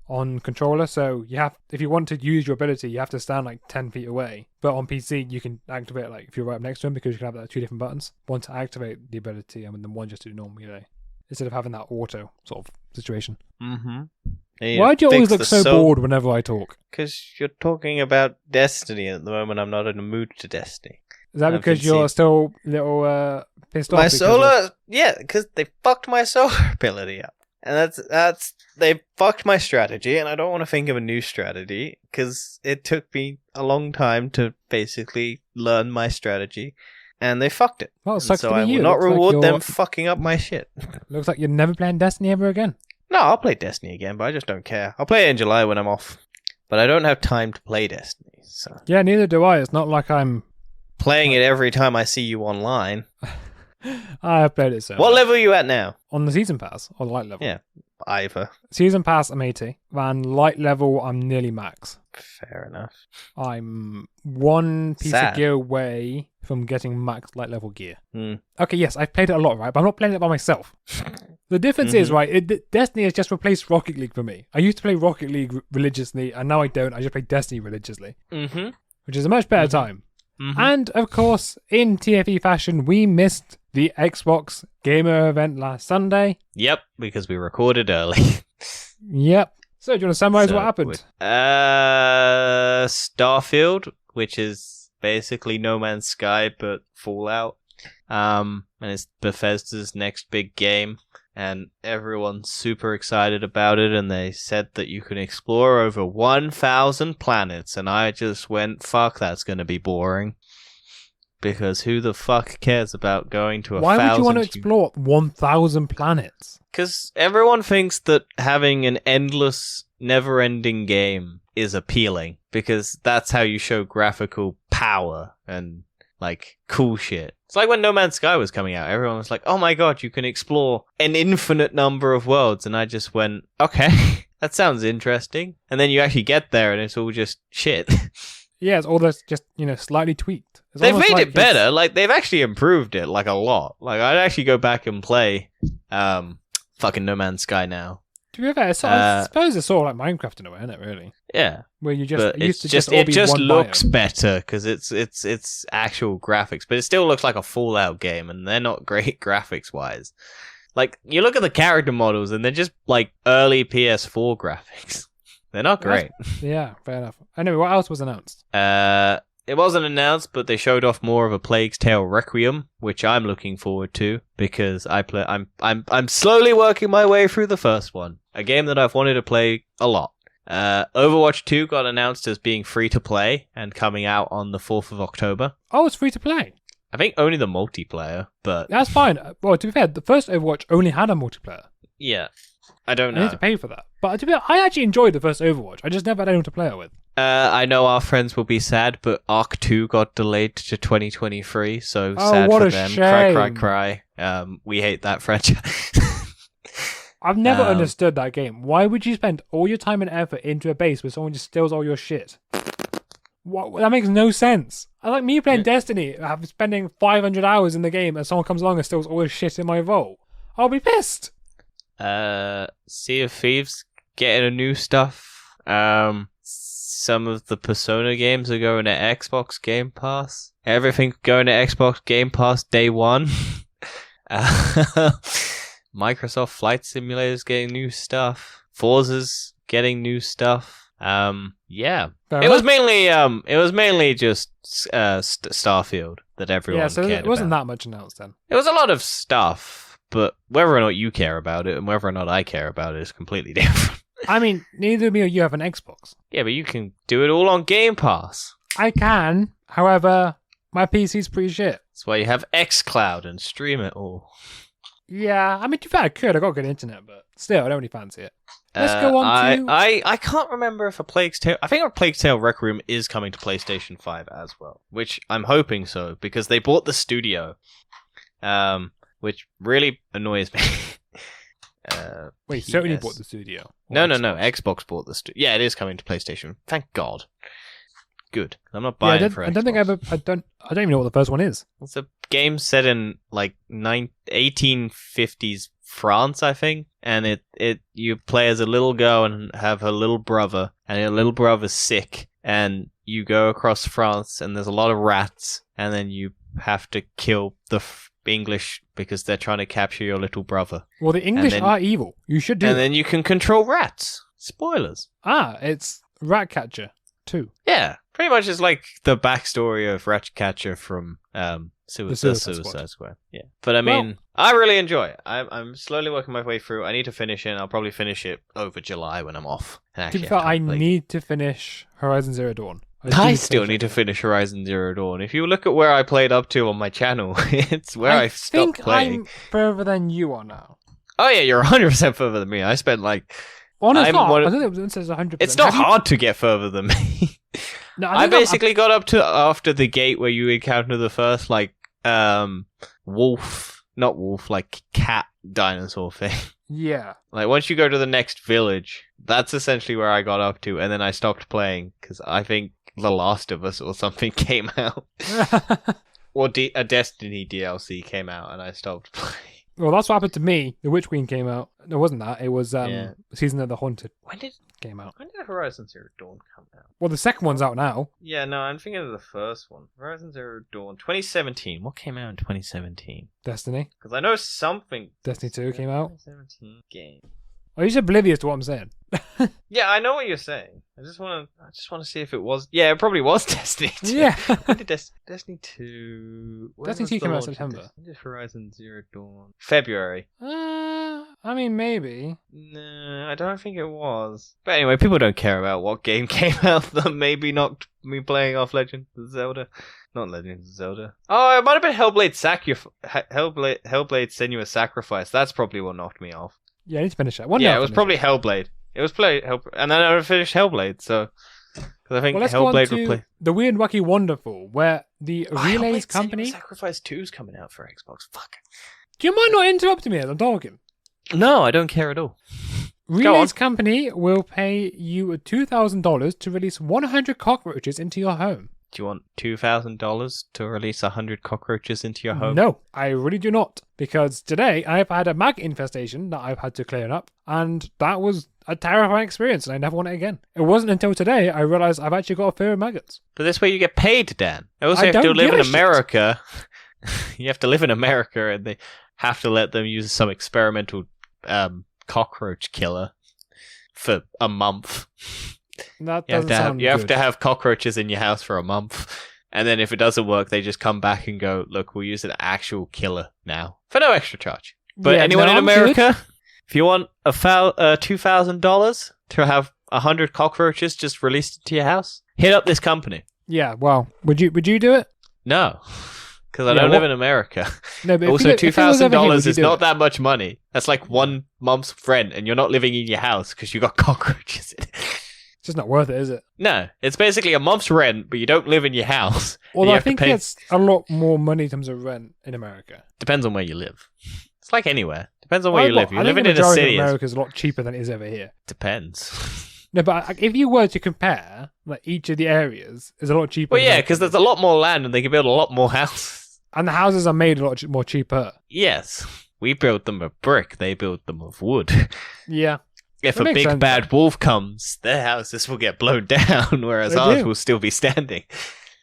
on controller. So if you want to use your ability, you have to stand like 10 feet away. But on PC, you can activate it like if you're right up next to him, because you can have like two different buttons. One to activate the ability, and then one just to do normal melee, instead of having that auto sort of situation. Mm-hmm. Why do you always look so bored whenever I talk? Because you're talking about Destiny at the moment. I'm not in the mood to Destiny. Is that because you're still a little pissed off? My solar, because they fucked my solar ability up, and they fucked my strategy, and I don't want to think of a new strategy because it took me a long time to basically learn my strategy, and they fucked it. Well, it sucks so to be I will you. not reward them fucking up my shit. Looks like you're never playing Destiny ever again. No, I'll play Destiny again, but I just don't care. I'll play it in July when I'm off. But I don't have time to play Destiny, so... Yeah, neither do I. It's not like I'm... playing it every time I see you online. I have played it so What level are you at now? On the Season Pass, or light level? Yeah, either. Season Pass, I'm 80. And light level, I'm nearly max. Fair enough. I'm one piece of gear away from getting max light level gear. Okay, yes, I've played it a lot, right? But I'm not playing it by myself. The difference is, right, Destiny has just replaced Rocket League for me. I used to play Rocket League religiously, and now I don't. I just play Destiny religiously. Which is a much better time. And, of course, in TFE fashion, we missed the Xbox Gamer event last Sunday. Yep, because we recorded early. Yep. So, do you want to summarize what happened? Starfield, which is basically No Man's Sky, but Fallout. And it's Bethesda's next big game. And everyone's super excited about it, and they said that you can explore over 1,000 planets, and I just went, fuck, that's going to be boring. Because who the fuck cares about going to 1,000... Why would you want to explore 1,000 planets? Because everyone thinks that having an endless, never-ending game is appealing, because that's how you show graphical power and, like, cool shit. It's like when No Man's Sky was coming out, everyone was like, oh my god, you can explore an infinite number of worlds, and I just went, okay, that sounds interesting. And then you actually get there, and it's all just shit. Yeah, it's all just, slightly tweaked. They've made it better, like, they've actually improved it, like, a lot. Like, I'd actually go back and play, fucking No Man's Sky now. To be fair, I suppose it's sort of like Minecraft in a way, isn't it, really? Yeah. Where you just, it just looks better, because it's actual graphics, but it still looks like a Fallout game, and they're not great graphics-wise. Like, you look at the character models, and they're just, like, early PS4 graphics. They're not great. Yeah, fair enough. Anyway, what else was announced? It wasn't announced, but they showed off more of a Plague's Tale Requiem, which I'm looking forward to because I'm slowly working my way through the first one, a game that I've wanted to play a lot. Overwatch 2 got announced as being free to play and coming out on the 4th of October. Oh, it's free to play. I think only the multiplayer, but That's fine. Well, to be fair, the first Overwatch only had a multiplayer. yeah, I don't I know. need to pay for that. But to be fair, I actually enjoyed the first Overwatch. I just never had anyone to play it with. I know our friends will be sad, but Arc 2 got delayed to 2023, so Oh, sad what for a them. shame. Cry. We hate that franchise. I've never understood that game. Why would you spend all your time and effort into a base where someone just steals all your shit? What? That makes no sense. I like me playing Destiny, spending 500 hours in the game, and someone comes along and steals all the shit in my vault. I'll be pissed. Sea of Thieves getting a new stuff. Some of the Persona games are going to Xbox Game Pass. Everything's going to Xbox Game Pass day one. Microsoft Flight Simulator's getting new stuff. Forza's getting new stuff. Yeah. It was mainly just Starfield that everyone cared about. Yeah, so it wasn't that much announced then. It was a lot of stuff, but whether or not you care about it and whether or not I care about it is completely different. I mean, neither me or you have an Xbox. Yeah, but you can do it all on Game Pass. I can. However, my PC's pretty shit. That's why you have xCloud and stream it all. Yeah, I mean, to be fair, I could. I got good internet, but still, I don't really fancy it. Let's go on to... I can't remember if a Plague's Tale... I think a Plague's Tale Requiem is coming to PlayStation 5 as well, which I'm hoping so, because they bought the studio, which really annoys me. Wait, Sony bought the studio? No. Xbox bought the studio. Yeah, it is coming to PlayStation. Thank God. Good. I'm not buying it for Xbox. I don't even know what the first one is. It's a game set in like 1850s France, I think, and you play as a little girl and have her little brother, and your little brother's sick, and you go across France, and there's a lot of rats, and then you have to kill the English because they're trying to capture your little brother. Well, the English are evil. You should do that. And then you can control rats. Spoilers. It's Ratcatcher 2. Yeah, pretty much it's like the backstory of Ratcatcher from Suicide Squad. Yeah, but I mean, I really enjoy it. I'm slowly working my way through. I need to finish it. I'll probably finish it over July when I'm off. To be fair, I need to finish Horizon Zero Dawn. I still need to finish Horizon Zero Dawn. If you look at where I played up to on my channel, it's where I stopped playing. I think I'm further than you are now. Oh yeah, you're 100% further than me. I spent like... Oh, no, it's not. I think it says 100%. It's not hard to get further than me. No, I basically got up to after the gate where you encounter the first like cat dinosaur thing. Yeah. Like once you go to the next village, that's essentially where I got up to, and then I stopped playing because I think The Last of Us or something came out, or a Destiny DLC came out, and I stopped playing. Well, that's what happened to me. The Witch Queen came out. It wasn't that. It was Season of the Haunted. Came out. When did Horizon Zero Dawn come out? Well, the second one's out now. Yeah, no, I'm thinking of the first one. Horizon Zero Dawn, 2017. What came out in 2017? Destiny. Because I know something. Destiny 2 came out. 2017 game. Oh, you're just oblivious to what I'm saying. Yeah, I know what you're saying. I just want to see if it was. Yeah, it probably was Destiny 2. Yeah. When did Destiny 2? Destiny 2 came out in September. When did Horizon Zero Dawn? February. I mean, maybe. No, I don't think it was. But anyway, people don't care about what game came out that maybe knocked me playing off Legend of Zelda. Not Legend of Zelda. Oh, it might have been Hellblade Senua's Sacrifice. That's probably what knocked me off. Yeah, I need to finish that. It was probably Hellblade. It was and then I finished Hellblade, so... Because I think Hellblade would play... The Weird Wacky Wonderful, where the Relays company... Senua's Sacrifice 2 is coming out for Xbox. Fuck. Do you mind not interrupting me as I'm talking? No, I don't care at all. Relays company will pay you $2,000 to release 100 cockroaches into your home. Do you want $2,000 to release 100 cockroaches into your home? No, I really do not. Because today I've had a maggot infestation that I've had to clear up, and that was a terrifying experience, and I never want it again. It wasn't until today I realised I've actually got a fear of maggots. But this way you get paid, Dan. Also, you have to live in America. You have to live in America, and they have to let them use some experimental cockroach killer for a month. That You have doesn't to have, sound you have good. to have cockroaches in your house for a month. And then if it doesn't work, they just come back and go, look, we'll use an actual killer now. For no extra charge. But Yeah, anyone no, in I'm America, if you want $2,000 to have 100 cockroaches just released into your house, hit up this company. Yeah, well, would you do it? No. Because I Yeah, don't live what- in America. No, but Also, if it was over here, would $2,000 you is do not it? that much money. That's like 1 month's rent, and you're not living in your house because you got cockroaches in it. It's just not worth it, is it? No, it's basically a month's rent, but you don't live in your house. and Although you I have to think pay. it's a lot more money in terms of rent in America. Depends on where you live. It's like anywhere. Depends on where you live. I You're think living the in a majority city. of It America is a lot cheaper than it is over here. depends. No, but if you were to compare, like each of the areas is a lot cheaper. Well, than yeah, other because there's a places. lot more land and they can build a lot more houses. And the houses are made a lot more cheaper. Yes. We build them of brick. They build them of wood. Yeah. If That a makes big sense, bad wolf comes, their houses will get blown down, whereas They ours do. will still be standing.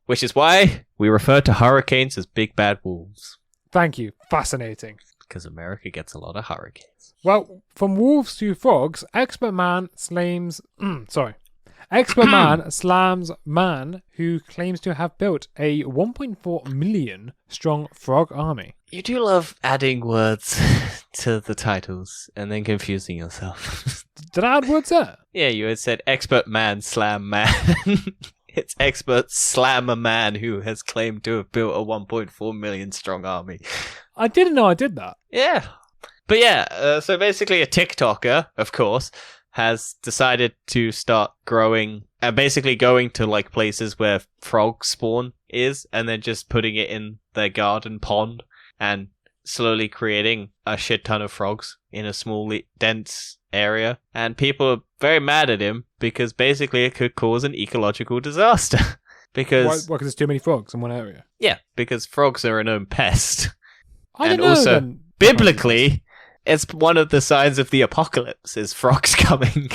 Which is why we refer to hurricanes as big bad wolves. Thank you. Fascinating. Because America gets a lot of hurricanes. Well, from wolves to frogs, expert man slams. Expert man slams man who claims to have built a 1.4 million strong frog army. You do love adding words to the titles and then confusing yourself. Did I add words there? Yeah, you had said expert man slam man. It's expert slam a man who has claimed to have built a 1.4 million strong army. I didn't know I did that. Yeah. But yeah, so basically a TikToker, of course, has decided to start growing and basically going to like places where frog spawn is and then just putting it in their garden pond and slowly creating a shit ton of frogs in a small, dense area. And people are very mad at him because basically it could cause an ecological disaster. Why? Because, Because there's too many frogs in one area. yeah, because frogs are a known pest. I And don't know. also, then. Biblically, it's one of the signs of the apocalypse is frogs coming.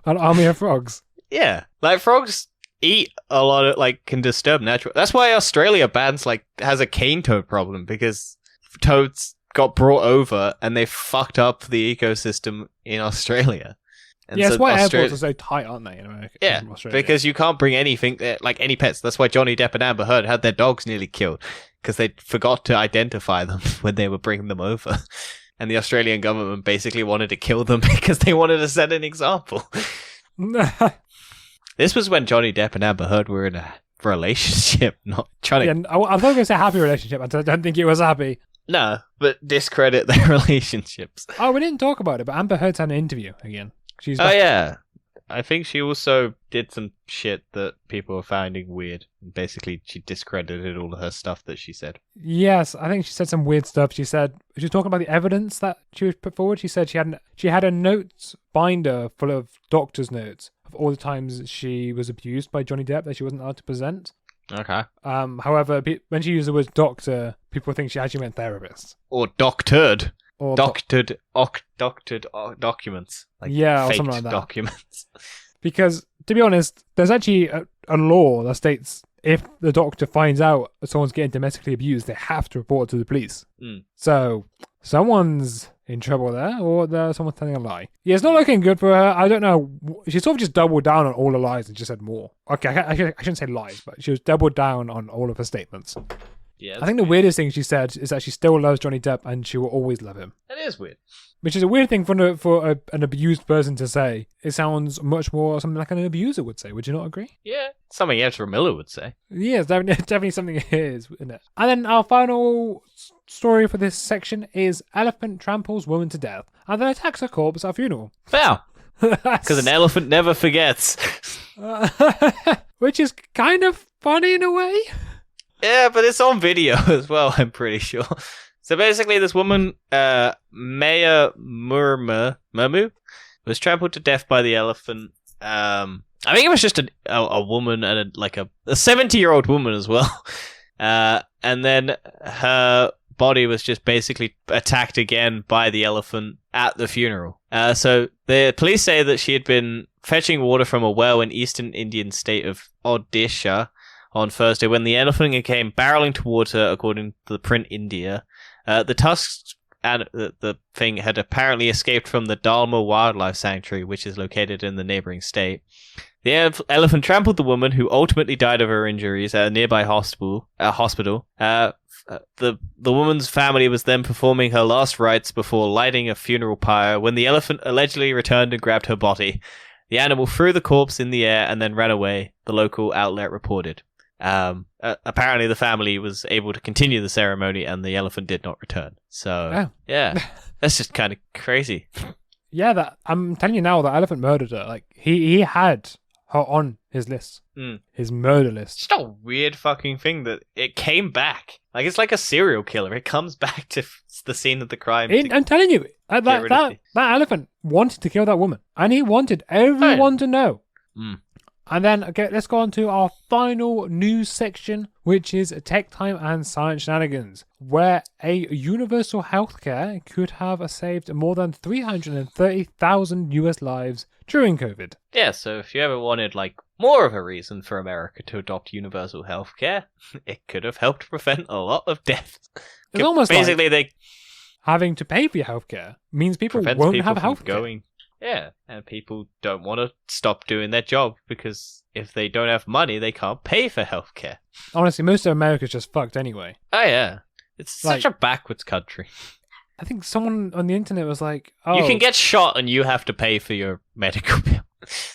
An army of frogs. Yeah, like frogs eat a lot of, like, can disturb natural. That's why Australia bans, like, has a cane toad problem because toads got brought over and they fucked up the ecosystem in Australia. And Yeah, that's why Australia- airports are so tight, aren't they, in America? Yeah, in Australia? because you can't bring anything there, like any pets. That's why Johnny Depp and Amber Heard had their dogs nearly killed because they forgot to identify them when they were bringing them over. And the Australian government basically wanted to kill them because they wanted to set an example. This was when Johnny Depp and Amber Heard were in a relationship, not trying to... Yeah, I thought going to say happy relationship. I don't think it was happy. No, but discredit their relationships. Oh, we didn't talk about it, but Amber Heard's had an interview again. She's Oh, back. yeah. I think she also did some shit that people were finding weird. Basically, she discredited all of her stuff that she said. Yes, I think she said some weird stuff. She was talking about the evidence that she was put forward. She said she had a notes binder full of doctor's notes of all the times she was abused by Johnny Depp that she wasn't allowed to present. Okay. However, when she used the word doctor, people think she actually meant therapist. Or doctored. Or Doctored documents. Like Yeah, or faked something like that. documents. because, to be honest, there's actually a law that states if the doctor finds out someone's getting domestically abused, they have to report it to the police. Mm. So, someone's in trouble there, or someone's telling a lie. Yeah, it's not looking good for her. I don't know. She sort of just doubled down on all the lies and just said more. Okay, I shouldn't say lies, but she was doubled down on all of her statements. Yeah, I think the weirdest thing she said is that she still loves Johnny Depp and she will always love him. That is weird. Which is a weird thing for an abused person to say. It sounds much more something like an abuser would say. Would you not agree? Yeah. Something Ezra Miller would say. Yeah, it's definitely something it is, isn't it? And then our final story for this section is elephant tramples woman to death and then attacks her corpse at a funeral. Wow. Because an elephant never forgets. Which is kind of funny in a way. Yeah, but it's on video as well, I'm pretty sure. So basically, this woman, Maya Murmu, was trampled to death by the elephant. I think it was just a woman and a 70-year-old woman as well. And then her body was just basically attacked again by the elephant at the funeral. So the police say that she had been fetching water from a well in eastern Indian state of Odisha on Thursday when the elephant came barreling towards her, according to the print India. The tusks the thing had apparently escaped from the Dalma Wildlife Sanctuary, which is located in the neighboring state. The elephant trampled the woman, who ultimately died of her injuries at a nearby hospital. The woman's family was then performing her last rites before lighting a funeral pyre when the elephant allegedly returned and grabbed her body. The animal threw the corpse in the air and then ran away, the local outlet reported. Apparently the family was able to continue the ceremony and the elephant did not return. So, yeah, that's just kind of crazy. Yeah, that I'm telling you now, the elephant murdered her. Like, he had her on his list. His murder list. It's just a weird fucking thing that it came back. Like, it's like a serial killer. It comes back to the scene of the crime. I'm telling you, that elephant wanted to kill that woman. And he wanted everyone to know. And then, okay, let's go on to our final news section, which is Tech Time and Science Shenanigans, where a universal healthcare could have saved more than 330,000 US lives during COVID. Yeah, so if you ever wanted, like, more of a reason for America to adopt universal healthcare, it could have helped prevent a lot of deaths. It's almost basically like having to pay for your healthcare means people won't have healthcare. Yeah, and people don't want to stop doing their job because if they don't have money, they can't pay for healthcare. Honestly, most of America's just fucked anyway. Oh, yeah. It's such a backwards country. I think someone on the internet was like, oh, you can get shot and you have to pay for your medical bill.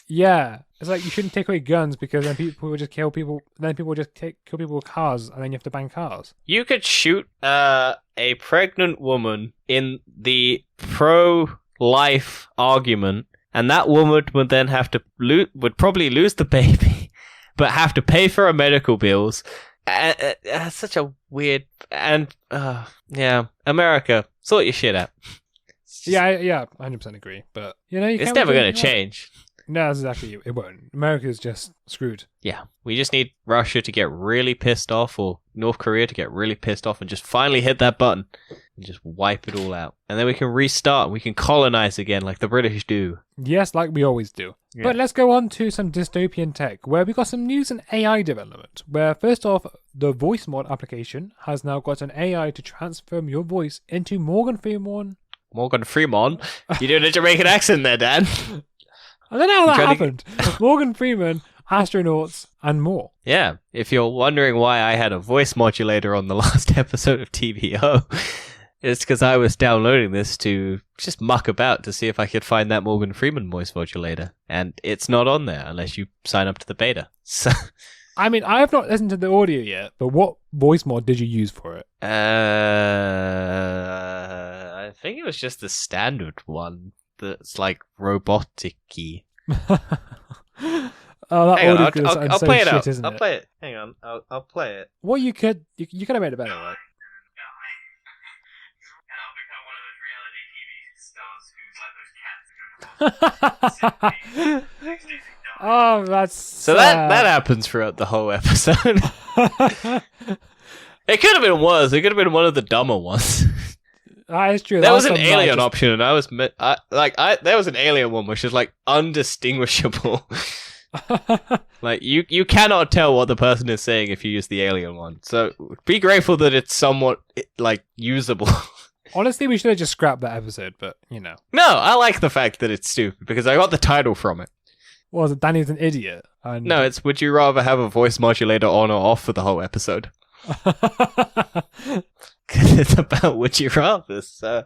Yeah. It's like you shouldn't take away guns because then people will just kill people. Then people will just kill people with cars and then you have to ban cars. You could shoot a pregnant woman in the pro-life argument, and that woman would then have to would probably lose the baby, but have to pay for her medical bills. Such a weird America, sort your shit out. Yeah, 100% agree. But it's never going to change. No, that's exactly it. Won't. America's just screwed. Yeah, we just need Russia to get really pissed off, or North Korea to get really pissed off, and just finally hit that button and just wipe it all out, and then we can restart. We can colonize again, like the British do. Yes, like we always do. Yeah. But let's go on to some dystopian tech, where we got some news in AI development. Where first off, the voice mod application has now got an AI to transform your voice into Morgan Freeman. Morgan Freeman? You doing a Jamaican accent there, Dan? I don't know how that happened. Morgan Freeman, astronauts, and more. Yeah, if you're wondering why I had a voice modulator on the last episode of TVO, it's because I was downloading this to just muck about to see if I could find that Morgan Freeman voice modulator. And it's not on there unless you sign up to the beta. So, I mean, I have not listened to the audio yet, but what voice mod did you use for it? I think it was just the standard one. That's like robotic-y. Oh, that Hang on, I'll play it out. Isn't I'll it? play it. Hang on, I'll play it. Well, you could have made it better, right? Oh, that's so that happens throughout the whole episode. It could have been worse. It could have been one of the dumber ones. That is true. There was an alien option, and there was an alien one which is like undistinguishable. Like you cannot tell what the person is saying if you use the alien one. So be grateful that it's somewhat like usable. Honestly, we should have just scrapped that episode, but No, I like the fact that it's stupid because I got the title from it. Was it Danny's an idiot? No, it's would you rather have a voice modulator on or off for the whole episode? It's about would you rather, so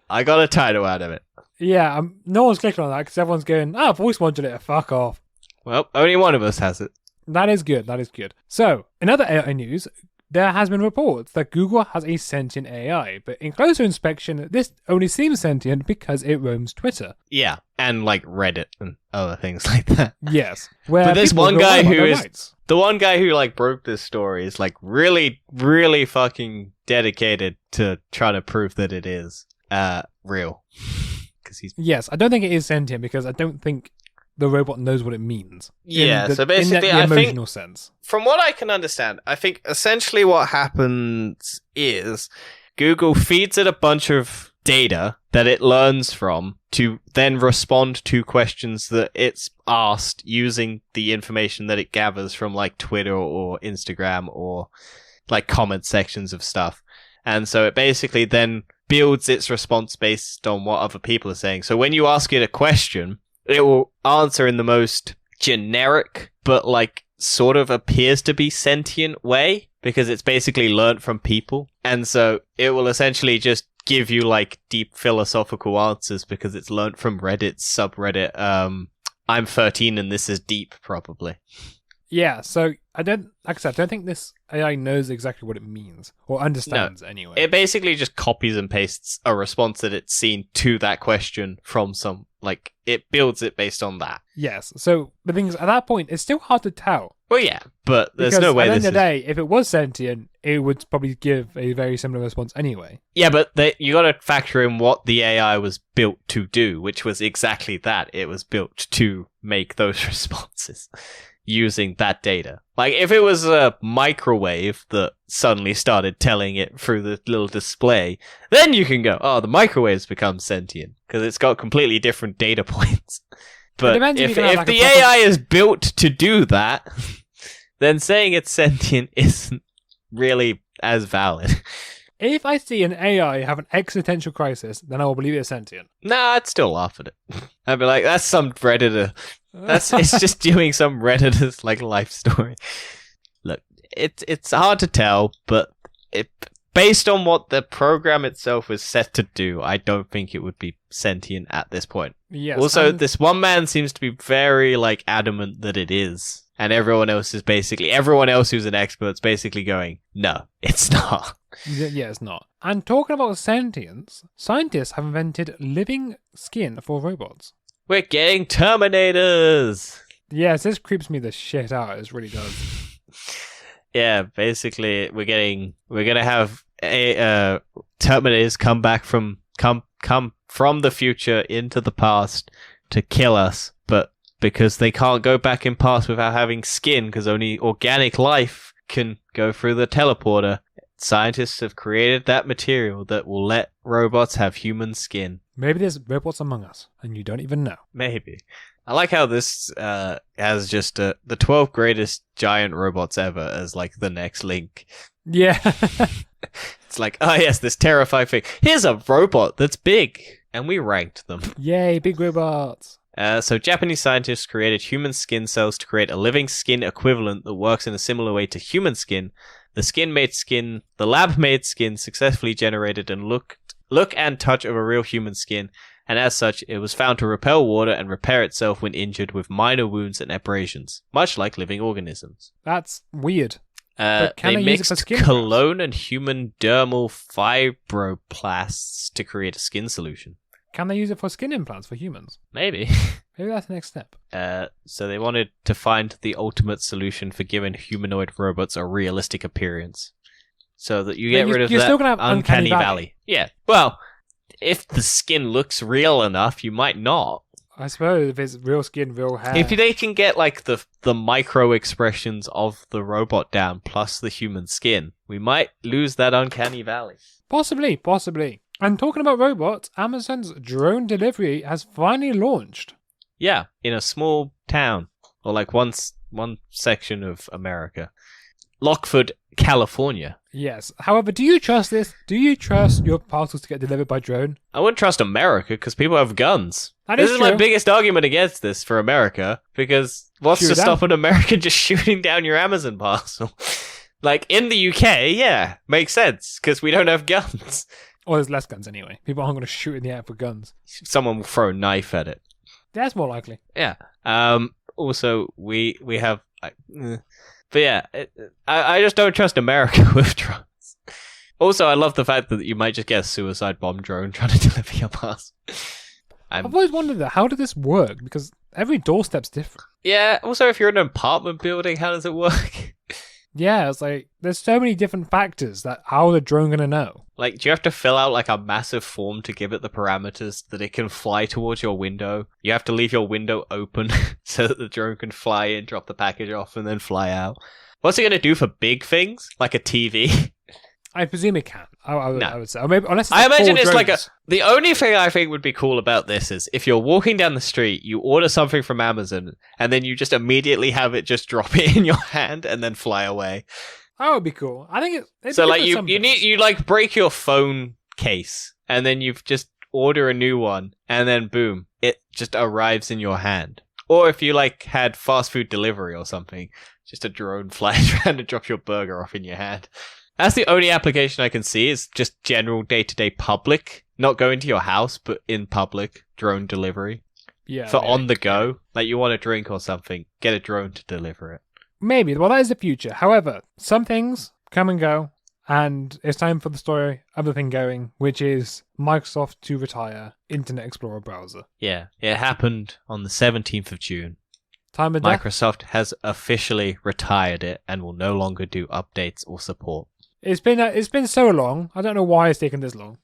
I got a title out of it. Yeah, no one's clicking on that because everyone's going, voice modulator, fuck off. Well, only one of us has it. That is good. So, in other AI news, there has been reports that Google has a sentient AI, but in closer inspection, this only seems sentient because it roams Twitter. Yeah, and like Reddit and other things like that. Yes. But there's one guy who is... The one guy who like broke this story is like really, really fucking dedicated to trying to prove that it is real. Yes, I don't think it is sentient because I don't think the robot knows what it means. Yeah, so basically, in the emotional sense. From what I can understand, I think essentially what happens is Google feeds it a bunch of data that it learns from to then respond to questions that it's asked using the information that it gathers from like Twitter or Instagram or like comment sections of stuff. And so it basically then builds its response based on what other people are saying. So when you ask it a question, it will answer in the most generic, but like sort of appears to be sentient way, because it's basically learnt from people. And so it will essentially just give you like deep philosophical answers because it's learnt from Reddit's subreddit. I'm 13 and this is deep, probably. Yeah, so I don't think this AI knows exactly what it means or understands anyway. It basically just copies and pastes a response that it's seen to that question from some, like, it builds it based on that. Yes, so the thing is, at that point, it's still hard to tell. Well, yeah, but there's Because no way at the this end of is... the day, if it was sentient, it would probably give a very similar response anyway. Yeah, but you got to factor in what the AI was built to do, which was exactly that. It was built to make those responses using that data. Like, if it was a microwave that suddenly started telling it through the little display, then you can go, oh, the microwave's become sentient, because it's got completely different data points. But if the AI is built to do that, then saying it's sentient isn't really as valid. If I see an AI have an existential crisis, then I will believe it's sentient. Nah, I'd still laugh at it. I'd be like, that's some Redditor. It's just doing some Redditor's like life story. Look, it's hard to tell, but based on what the program itself was set to do, I don't think it would be sentient at this point. Yes, also, this one man seems to be very like adamant that it is. And everyone else who's an expert is basically going, no, it's not. Yeah, it's not. And talking about sentience, scientists have invented living skin for robots. We're getting Terminators! Yes, this creeps me the shit out. It really does. Yeah, basically, we're gonna have Terminators come from the future into the past to kill us, but because they can't go back in past without having skin, because only organic life can go through the teleporter, scientists have created that material that will let robots have human skin. Maybe there's robots among us, and you don't even know. Maybe. I like how this has just the 12 greatest giant robots ever as like the next link. Yeah. It's like, oh yes, this terrifying thing. Here's a robot that's big, and we ranked them. Yay, big robots. So Japanese scientists created human skin cells to create a living skin equivalent that works in a similar way to human skin. The lab-made skin successfully generated and look and touch of a real human skin, and as such, it was found to repel water and repair itself when injured with minor wounds and abrasions, much like living organisms. That's weird. They mixed cologne and human dermal fibroplasts to create a skin solution. Can they use it for skin implants for humans? Maybe. Maybe that's the next step. So they wanted to find the ultimate solution for giving humanoid robots a realistic appearance. So that you get rid of that uncanny valley. Yeah. Well, if the skin looks real enough, you might not. I suppose if it's real skin, real hair. If they can get like the micro expressions of the robot down plus the human skin, we might lose that uncanny valley. Possibly. And talking about robots, Amazon's drone delivery has finally launched. Yeah, in a small town, or like one section of America. Lockford, California. Yes. However, do you trust this? Do you trust your parcels to get delivered by drone? I wouldn't trust America because people have guns. This is my biggest argument against this for America, because what's to stop an American just shooting down your Amazon parcel? Like, in the UK, yeah, makes sense, because we don't have guns. Or there's less guns anyway. People aren't going to shoot in the air for guns. Someone will throw a knife at it. That's more likely. Yeah. Also, we have... But yeah, I just don't trust America with drones. Also, I love the fact that you might just get a suicide bomb drone trying to deliver your parcel. I've always wondered that. How did this work? Because every doorstep's different. Yeah, also if you're in an apartment building, how does it work? Yeah, it's like, there's so many different factors that how the drone gonna know? Like, do you have to fill out like a massive form to give it the parameters that it can fly towards your window? You have to leave your window open so that the drone can fly in, drop the package off, and then fly out. What's it gonna do for big things? Like a TV? I presume it can. I would say. Or maybe, unless it's I imagine it's drones. like the only thing I think would be cool about this is if you're walking down the street, you order something from Amazon, and then you just immediately have it just drop it in your hand and then fly away. That would be cool. I think it's so like you like break your phone case and then you just order a new one, and then boom, it just arrives in your hand. Or if you like had fast food delivery or something, just a drone flies around and drops your burger off in your hand. That's the only application I can see is just general day-to-day public, not going to your house, but in public, drone delivery. Yeah. For on the go, like you want a drink or something, get a drone to deliver it. Maybe. Well, that is the future. However, some things come and go, and it's time for the story of the thing going, which is Microsoft to retire Internet Explorer browser. Yeah, it happened on the 17th of June. Time of death. Microsoft has officially retired it and will no longer do updates or support. It's been so long. I don't know why it's taken this long.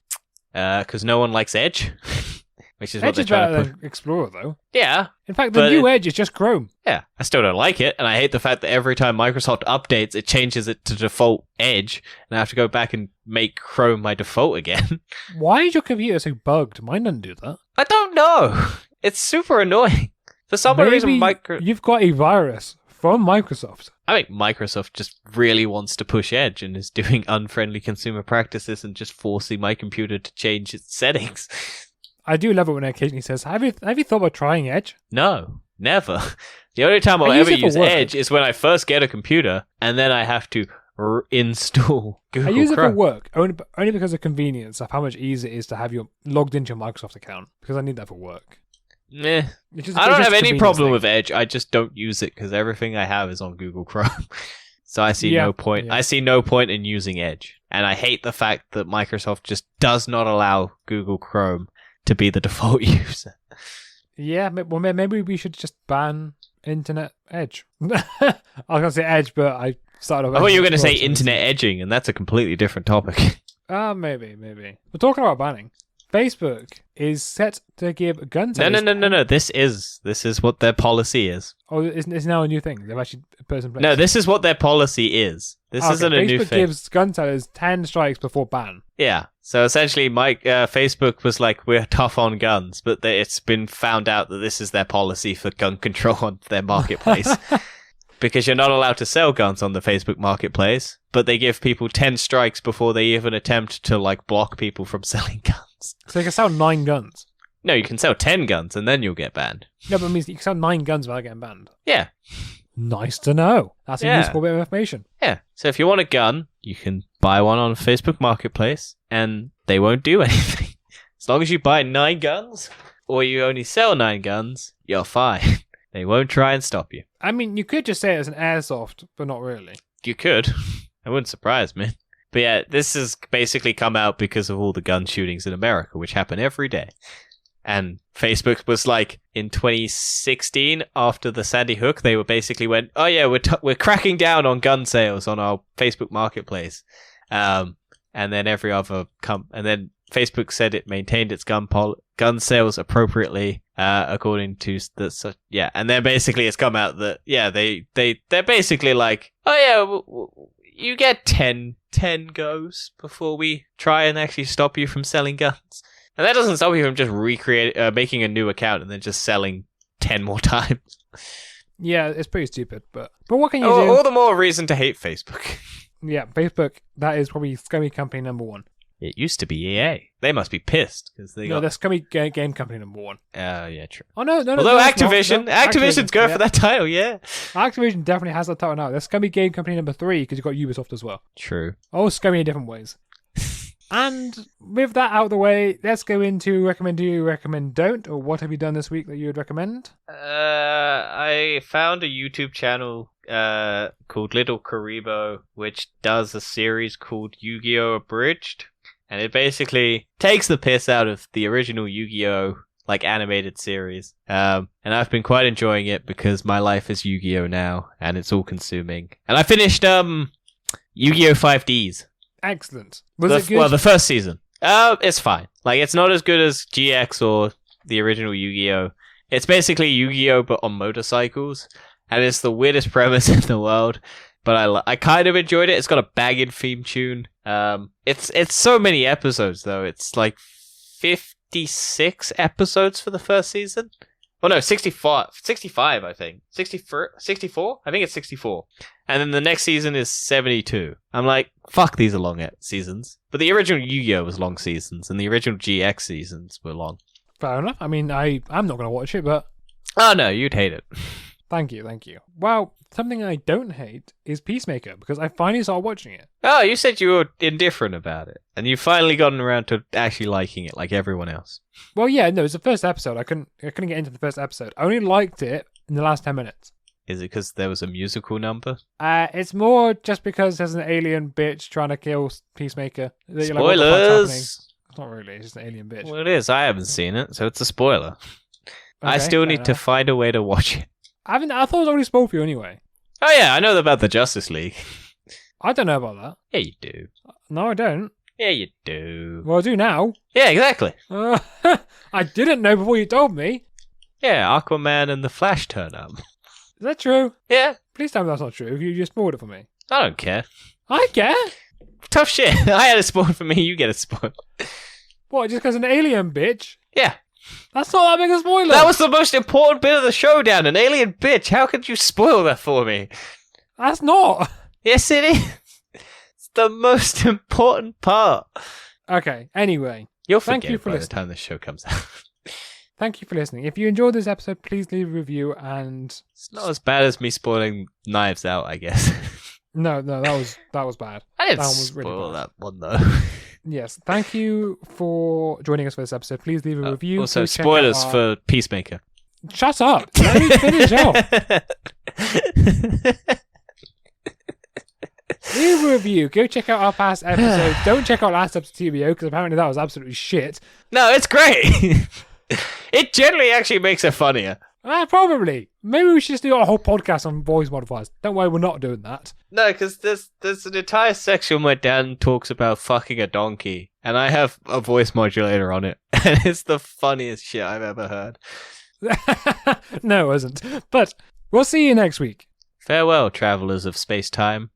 Because no one likes Edge, which is what Edge they're is trying better to put. than Explorer, though. Yeah, In fact, the But new Edge is just Chrome. yeah. I still don't like it, and I hate the fact that every time Microsoft updates, it changes it to default Edge, and I have to go back and make Chrome my default again. Why is your computer so bugged? Mine doesn't do that. I don't know. It's super annoying. For some reason, You've got a virus from Microsoft. I think Microsoft just really wants to push Edge and is doing unfriendly consumer practices and just forcing my computer to change its settings. I do love it when it occasionally says, have you thought about trying Edge? No, never. The only time I'll I use ever it for use work. Edge is when I first get a computer and then I have to install Google I use it Chrome. for work, only because of convenience of how much easier it is to have you logged into your Microsoft account, because I need that for work. Meh. It's just- I it's don't just have a any convenience problem thing. with Edge. I just don't use it because everything I have is on Google Chrome. So I see no point. Yeah. I see no point in using Edge, and I hate the fact that Microsoft just does not allow Google Chrome to be the default user. Yeah, well, maybe we should just ban Internet Edge. I was going to say Edge, but I started off... I thought you were going to say Explorer, so internet edging, and that's a completely different topic. Maybe. We're talking about banning. Facebook is set to give gun tellers... No. This is what their policy is. Oh, it's now a new thing. They've actually put in place. No, this is what their policy is. This isn't a new Facebook thing. gives gun tellers 10 strikes before ban. Yeah. So essentially, Facebook was like, we're tough on guns, but it's been found out that this is their policy for gun control on their marketplace. Because you're not allowed to sell guns on the Facebook marketplace, but they give people 10 strikes before they even attempt to block people from selling guns. So they can sell 9 guns. No, you can sell 10 guns and then you'll get banned. No, but it means you can sell 9 guns without getting banned. Yeah. Nice to know. That's a Yeah. useful bit of information. Yeah. So if you want a gun, you can buy one on Facebook Marketplace and they won't do anything. As long as you buy 9 guns or you only sell 9 guns, you're fine. They won't try and stop you. I mean, you could just say it as an airsoft, but not really. You could. It wouldn't surprise me. But yeah, this has basically come out because of all the gun shootings in America, which happen every day. And Facebook was like, in 2016, after the Sandy Hook, they were basically went, oh yeah, we're cracking down on gun sales on our Facebook marketplace. And then every other and then Facebook said it maintained its gun sales appropriately, according to yeah. And then basically it's come out that they're basically like, oh yeah, you get 10 goes before we try and actually stop you from selling guns. And that doesn't stop you from just making a new account and then just selling 10 more times. Yeah, it's pretty stupid, but what can you do? All the more reason to hate Facebook. Yeah, Facebook, that is probably scummy company number 1. It used to be EA. They must be pissed because they No, got. they're scummy game company number 1. Yeah, true. Oh, no. Although it's not. Activision, No, Activision's going for yeah. that title, yeah. Activision definitely has that title now. They're scummy game company number 3 because you've got Ubisoft as well. True. All scummy in different ways. And with that out of the way, let's go into recommend do, recommend don't, or what have you done this week that you would recommend? I found a YouTube channel called Little Karibo, which does a series called Yu-Gi-Oh! Abridged, and it basically takes the piss out of the original Yu-Gi-Oh! Animated series. And I've been quite enjoying it because my life is Yu-Gi-Oh! Now, and it's all consuming. And I finished Yu-Gi-Oh! 5Ds. Excellent. Was it good? Well, the first season. It's fine. It's not as good as GX or the original Yu-Gi-Oh! It's basically Yu-Gi-Oh! But on motorcycles, and it's the weirdest premise in the world. But I kind of enjoyed it. It's got a banging theme tune. It's so many episodes though. It's 56 episodes for the first season. Oh no, 65 I think. 64? I think it's 64. And then the next season is 72. I'm like, Fuck, these are long seasons. But the original Yu-Gi-Oh was long seasons, and the original GX seasons were long. Fair enough. I mean, I'm not going to watch it, but Oh no, you'd hate it. thank you. Well, something I don't hate is Peacemaker, because I finally started watching it. Oh, you said you were indifferent about it, and you've finally gotten around to actually liking it like everyone else. Well, yeah, no, it's the first episode. I couldn't get into the first episode. I only liked it in the last 10 minutes. Is it because there was a musical number? It's more just because there's an alien bitch trying to kill Peacemaker. That you're like, what the fuck's happening? Spoilers! It's not really, it's just an alien bitch. Well, it is. I haven't seen it, so it's a spoiler. I Okay, still fair need to enough. find a way to watch it. I thought it was already spoiled for you anyway. Oh yeah, I know about the Justice League. I don't know about that. Yeah, you do. No, I don't. Yeah, you do. Well, I do now. Yeah, exactly. I didn't know before you told me. Yeah, Aquaman and the Flash turn up. Is that true? Yeah, Please tell me that's not true. You just spoiled it for me. I don't care. I care. Tough shit. I had a spoil for me, you get a spoil. What, just because an alien bitch? Yeah. That's not that big a spoiler. That was the most important bit of the showdown, an alien bitch. How could you spoil that for me? That's not. Yes, it is. It's the most important part. Okay, anyway. You'll Thank forget you for by the listening. time this show comes out. Thank you for listening. If you enjoyed this episode, please leave a review and... It's not as bad as me spoiling Knives Out, I guess. No, that was bad. I didn't That one was really spoil bad. that one, though. Yes, thank you for joining us for this episode. Please leave a review. Also, Please check spoilers out for Peacemaker. Shut up! Let me finish off. Leave a review. Go check out our past episodes. Don't check out last episode TBO because apparently that was absolutely shit. No, it's great. It generally actually makes it funnier. Probably. Maybe we should just do a whole podcast on voice modifiers. Don't worry, we're not doing that. No, because there's an entire section where Dan talks about fucking a donkey, and I have a voice modulator on it, and it's the funniest shit I've ever heard. No, it wasn't. But we'll see you next week. Farewell, travelers of space-time.